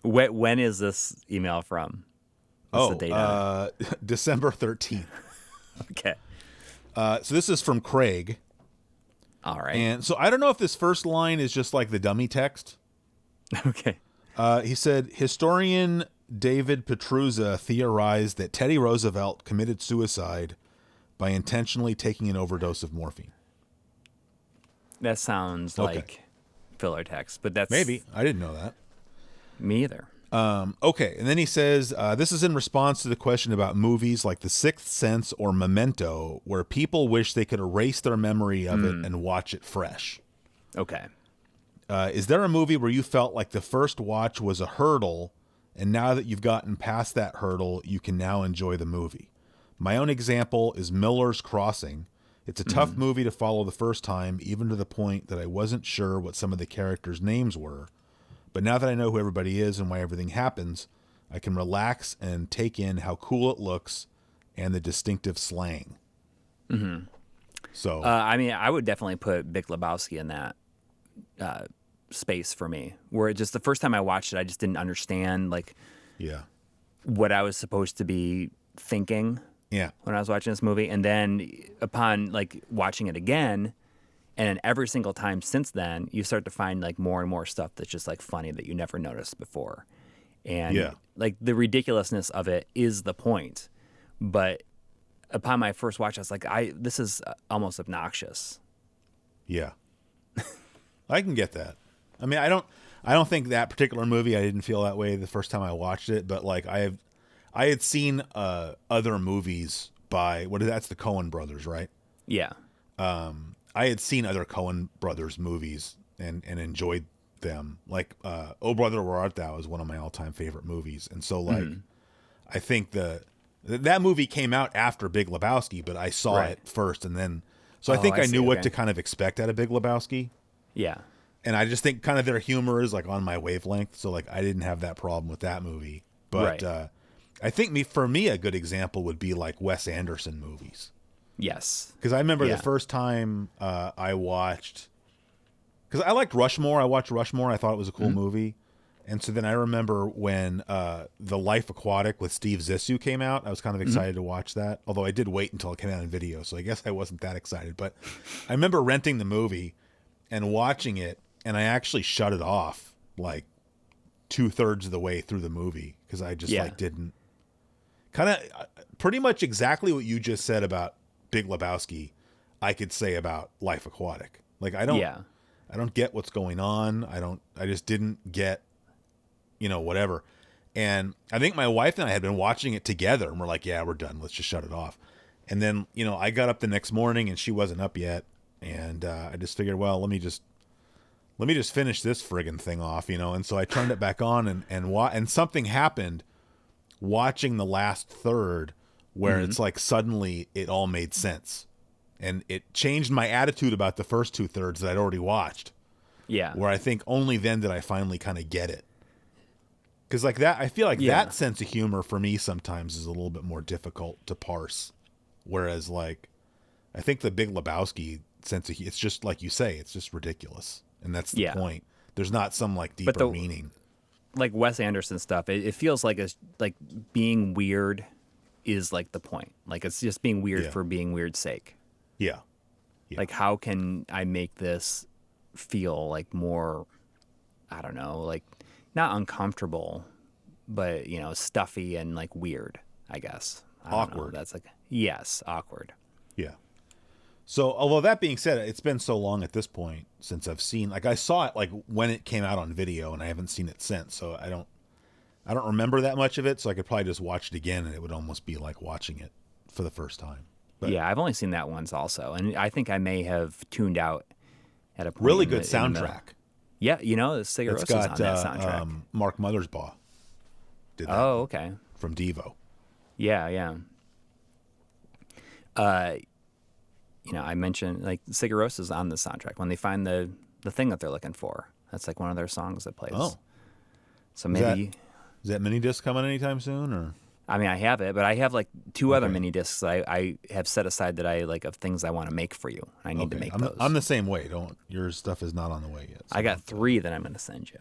When is this email from? What's the date December 13th. Okay. So this is from Craig. All right. And so I don't know if this first line is just like the dummy text. Okay. He said, historian David Petruzza theorized that Teddy Roosevelt committed suicide by intentionally taking an overdose of morphine. That sounds like filler text, but that's... Maybe. I didn't know that. Me either. Okay, and then he says, this is in response to the question about movies like The Sixth Sense or Memento, where people wish they could erase their memory of it and watch it fresh. Okay. Is there a movie where you felt like the first watch was a hurdle, and now that you've gotten past that hurdle, you can now enjoy the movie? My own example is Miller's Crossing. It's a tough movie to follow the first time, even to the point that I wasn't sure what some of the characters' names were. But now that I know who everybody is and why everything happens, I can relax and take in how cool it looks and the distinctive slang. Mm-hmm. So, I mean, I would definitely put Big Lebowski in that space for me, where it just the first time I watched it, I just didn't understand like what I was supposed to be thinking when I was watching this movie. And then upon like watching it again, and every single time since then, you start to find like more and more stuff that's just like funny that you never noticed before. And like the ridiculousness of it is the point. But upon my first watch, I was like, this is almost obnoxious. Yeah. I can get that. I mean, I don't think that particular movie, I didn't feel that way the first time I watched it, but like I had seen other movies by that's the Coen brothers, right? Yeah. I had seen other Coen brothers movies and enjoyed them. Like Oh Brother Where Art Thou is one of my all-time favorite movies. And so like I think that movie came out after Big Lebowski, but I saw it first and then so I think I knew what to kind of expect out of Big Lebowski. Yeah. And I just think kind of their humor is like on my wavelength. So like I didn't have that problem with that movie. But I think for me, a good example would be like Wes Anderson movies. Yes. Because I remember the first time I watched, because I liked Rushmore. I watched Rushmore. I thought it was a cool movie. And so then I remember when The Life Aquatic with Steve Zissou came out, I was kind of excited to watch that. Although I did wait until it came out in video. So I guess I wasn't that excited. But I remember renting the movie and watching it. And I actually shut it off like 2/3 of the way through the movie. Because I just like didn't. Kind of pretty much exactly what you just said about Big Lebowski, I could say about Life Aquatic. Like I don't get what's going on. I just didn't get, whatever. And I think my wife and I had been watching it together and we're like, yeah, we're done. Let's just shut it off. And then, I got up the next morning and she wasn't up yet. And I just figured, well, let me just finish this friggin' thing off, And so I turned it back on and something happened watching the last third where it's like suddenly it all made sense. And it changed my attitude about the first 2/3 that I'd already watched. Yeah. Where I think only then did I finally kind of get it. Because like that, I feel like that sense of humor for me sometimes is a little bit more difficult to parse. Whereas like, I think the Big Lebowski sense of it's just like you say, it's just ridiculous. And that's the point. There's not some like deeper meaning. Like Wes Anderson stuff, it feels like it's like being weird is like the point. Like it's just being weird for being weird's sake. Yeah. Like how can I make this feel like more, I don't know, like not uncomfortable, but stuffy and like weird, I guess. Awkward. That's like, awkward. Yeah. So, although that being said, it's been so long at this point since I've seen, like I saw it like when it came out on video and I haven't seen it since. So I don't remember that much of it. So I could probably just watch it again and it would almost be like watching it for the first time. But yeah. I've only seen that once also. And I think I may have tuned out at a point. Really good soundtrack. Yeah. the Cigarettes is on that soundtrack. Mark Mothersbaugh did that. Oh, okay. From Devo. Yeah. I mentioned like Cigarettes is on the soundtrack when they find the thing that they're looking for. That's like one of their songs that plays. Oh, so maybe is that mini disc coming anytime soon? Or I mean, I have it, but I have like two other mini discs I have set aside that I like of things I want to make for you. I need to make those. I'm the same way. Your stuff is not on the way yet. So I got 3 that I'm going to send you.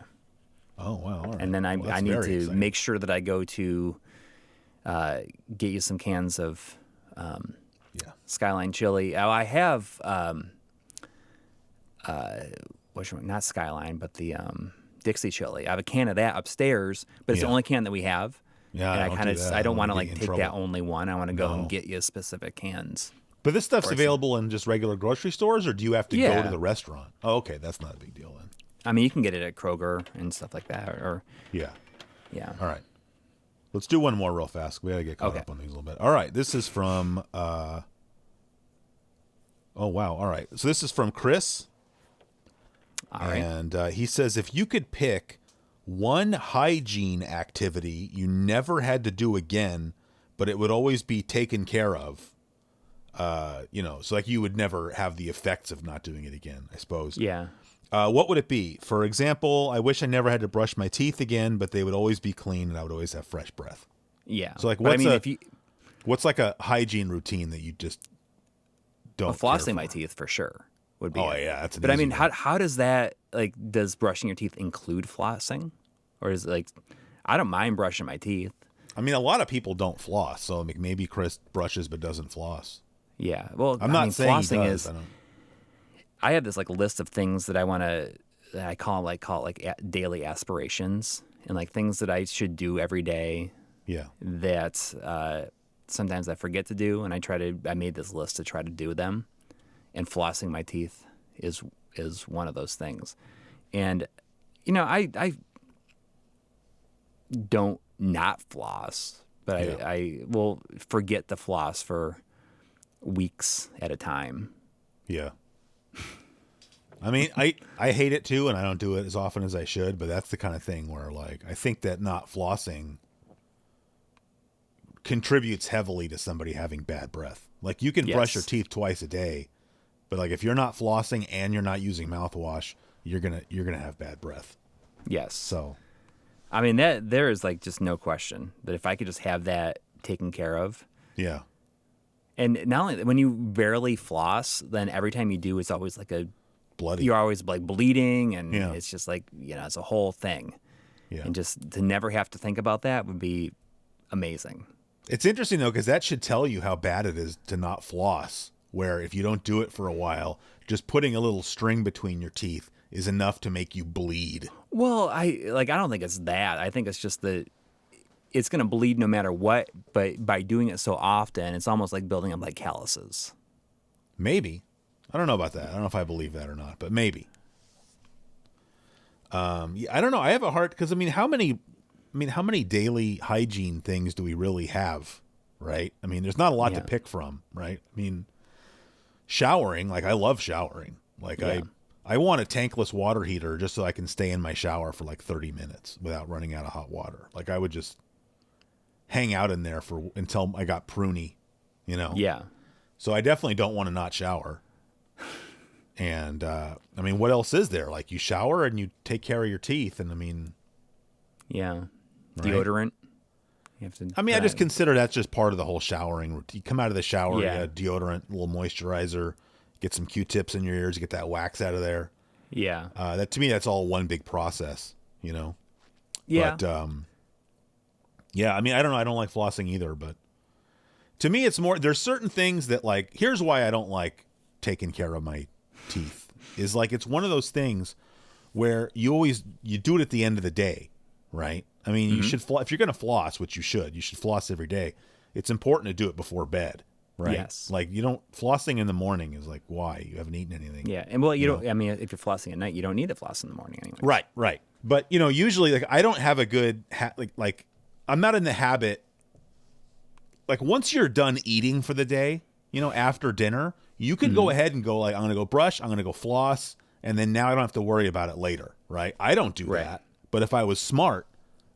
Oh wow! All right. And then I need to make sure that I go to get you some cans of. Skyline chili. Oh, I have not Skyline, but the Dixie chili. I have a can of that upstairs, but it's the only can that we have. Yeah, and I don't want to like take that only one. I want to go and get you specific cans. But this stuff's available in just regular grocery stores, or do you have to go to the restaurant? Oh, okay, that's not a big deal then. I mean, you can get it at Kroger and stuff like that, or yeah. All right. Let's do one more real fast. We got to get caught up on these a little bit. All right, this is from. Oh, wow. All right. So this is from Chris. All right. And he says, if you could pick one hygiene activity you never had to do again, but it would always be taken care of, So like you would never have the effects of not doing it again, I suppose. Yeah. What would it be? For example, I wish I never had to brush my teeth again, but they would always be clean and I would always have fresh breath. Yeah. So like, what's like a hygiene routine that you just don't? Flossing my teeth for sure would be. Oh yeah, that's. But I mean, how does that like? Does brushing your teeth include flossing, or is it like? I don't mind brushing my teeth. I mean, a lot of people don't floss, so maybe Chris brushes but doesn't floss. Yeah. Well, I'm not saying flossing he does. I have this like list of things that I want to. I call it daily aspirations and like things that I should do every day. Yeah. That sometimes I forget to do, and I made this list to try to do them, and flossing my teeth is one of those things. And I don't not floss, but I will forget to floss for weeks at a time. Yeah. I mean, I hate it too, and I don't do it as often as I should, but that's the kind of thing where like I think that not flossing contributes heavily to somebody having bad breath. Like you can brush your teeth twice a day, but like if you're not flossing and you're not using mouthwash, you're gonna have bad breath. Yes. So, I mean that there is like just no question that if I could just have that taken care of. Yeah. And not only when you barely floss, then every time you do, it's always like bloody. You're always like bleeding, and it's just like it's a whole thing. Yeah. And just to never have to think about that would be amazing. It's interesting, though, because that should tell you how bad it is to not floss, where if you don't do it for a while, just putting a little string between your teeth is enough to make you bleed. Well, I don't think it's that. I think it's just that it's going to bleed no matter what, but by doing it so often, it's almost like building up like calluses. Maybe. I don't know about that. I don't know if I believe that or not, but maybe. I don't know. I have a hard, because how many daily hygiene things do we really have, right? I mean, there's not a lot to pick from, right? I mean, showering, like I love showering. Like I want a tankless water heater just so I can stay in my shower for like 30 minutes without running out of hot water. Like I would just hang out in there until I got pruny, Yeah. So I definitely don't want to not shower. And what else is there? Like you shower and you take care of your teeth, and yeah, right? Deodorant. You have to. I just consider that's just part of the whole showering routine. You come out of the shower, you got deodorant, a little moisturizer, get some Q-tips in your ears, get that wax out of there. Yeah. That to me, that's all one big process, Yeah. But I don't know. I don't like flossing either, but to me, it's more. There's certain things that like. Here's why I don't like taking care of my teeth. Is like it's one of those things where you do it at the end of the day, right? I mean, you should if you're going to floss, which you should floss every day. It's important to do it before bed, right? Yes. Like you don't flossing in the morning is like why you haven't eaten anything. Yeah, and well, you don't. I mean, if you're flossing at night, you don't need to floss in the morning anyway. Right. But usually, like I don't have a good like I'm not in the habit. Like once you're done eating for the day, after dinner, you could go ahead and go like I'm going to go brush, I'm going to go floss, and then now I don't have to worry about it later, right? I don't do that. But if I was smart,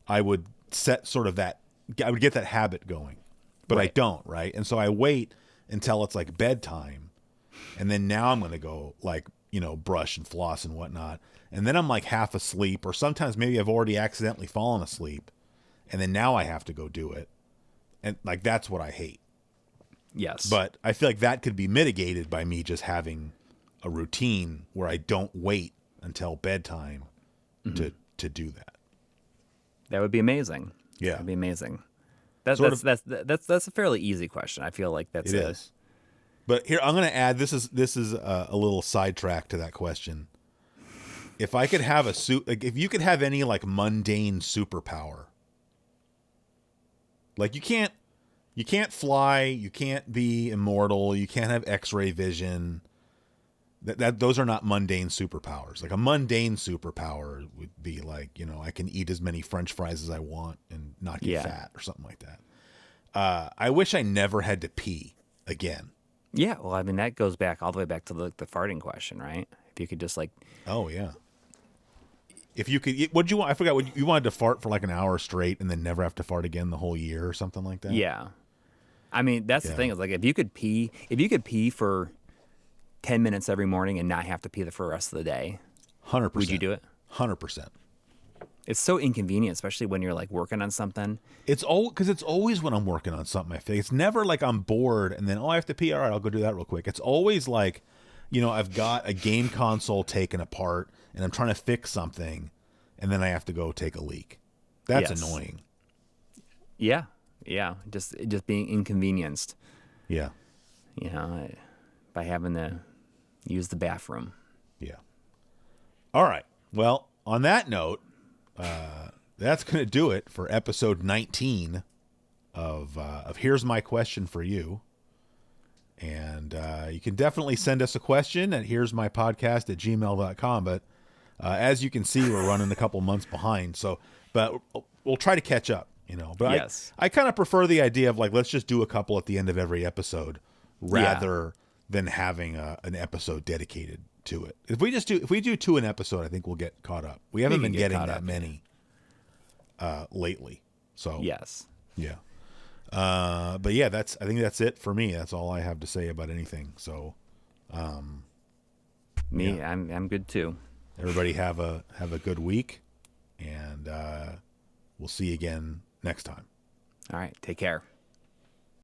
I would set sort of that. I would get that habit going, but I don't, right? And so I wait until it's like bedtime, and then now I'm going to go like brush and floss and whatnot, and then I'm like half asleep, or sometimes maybe I've already accidentally fallen asleep, and then now I have to go do it, and like that's what I hate. Yes, but I feel like that could be mitigated by me just having a routine where I don't wait until bedtime to do that. That would be amazing. Yeah, that'd be amazing. That's a fairly easy question. I feel like that's it is. But here I'm going to add this is a little sidetrack to that question. If I could have if you could have any like mundane superpower, like you can't fly, you can't be immortal, you can't have X-ray vision. Those are not mundane superpowers. Like a mundane superpower would be like, I can eat as many French fries as I want and not get fat or something like that. I wish I never had to pee again. Yeah, well, I mean that goes back all the way back to the farting question, right? If you could just like, oh yeah, if you could, what'd you want? I forgot you wanted to fart for like an hour straight and then never have to fart again the whole year or something like that. Yeah. I mean, that's the thing is like if you could pee for 10 minutes every morning and not have to pee for the rest of the day, 100%. Would you do it? 100%. It's so inconvenient, especially when you're like working on something. It's always when I'm working on something. I think it's never like I'm bored and then I have to pee. All right, I'll go do that real quick. It's always like, I've got a game console taken apart and I'm trying to fix something, and then I have to go take a leak. That's annoying. Yeah, just being inconvenienced. Yeah, by having to use the bathroom. Yeah. All right. Well, on that note, that's going to do it for episode 19 of Here's My Question for You. And you can definitely send us a question at here'smypodcast@gmail.com. But as you can see, we're running a couple months behind. But we'll try to catch up, But yes. I kind of prefer the idea of like, let's just do a couple at the end of every episode rather than having an episode dedicated to it. If we do 2 an episode, I think we'll get caught up. We haven't been getting that many lately. So yes. Yeah. But yeah, I think that's it for me. That's all I have to say about anything. So, I'm good too. Everybody have a good week, and we'll see you again next time. All right. Take care.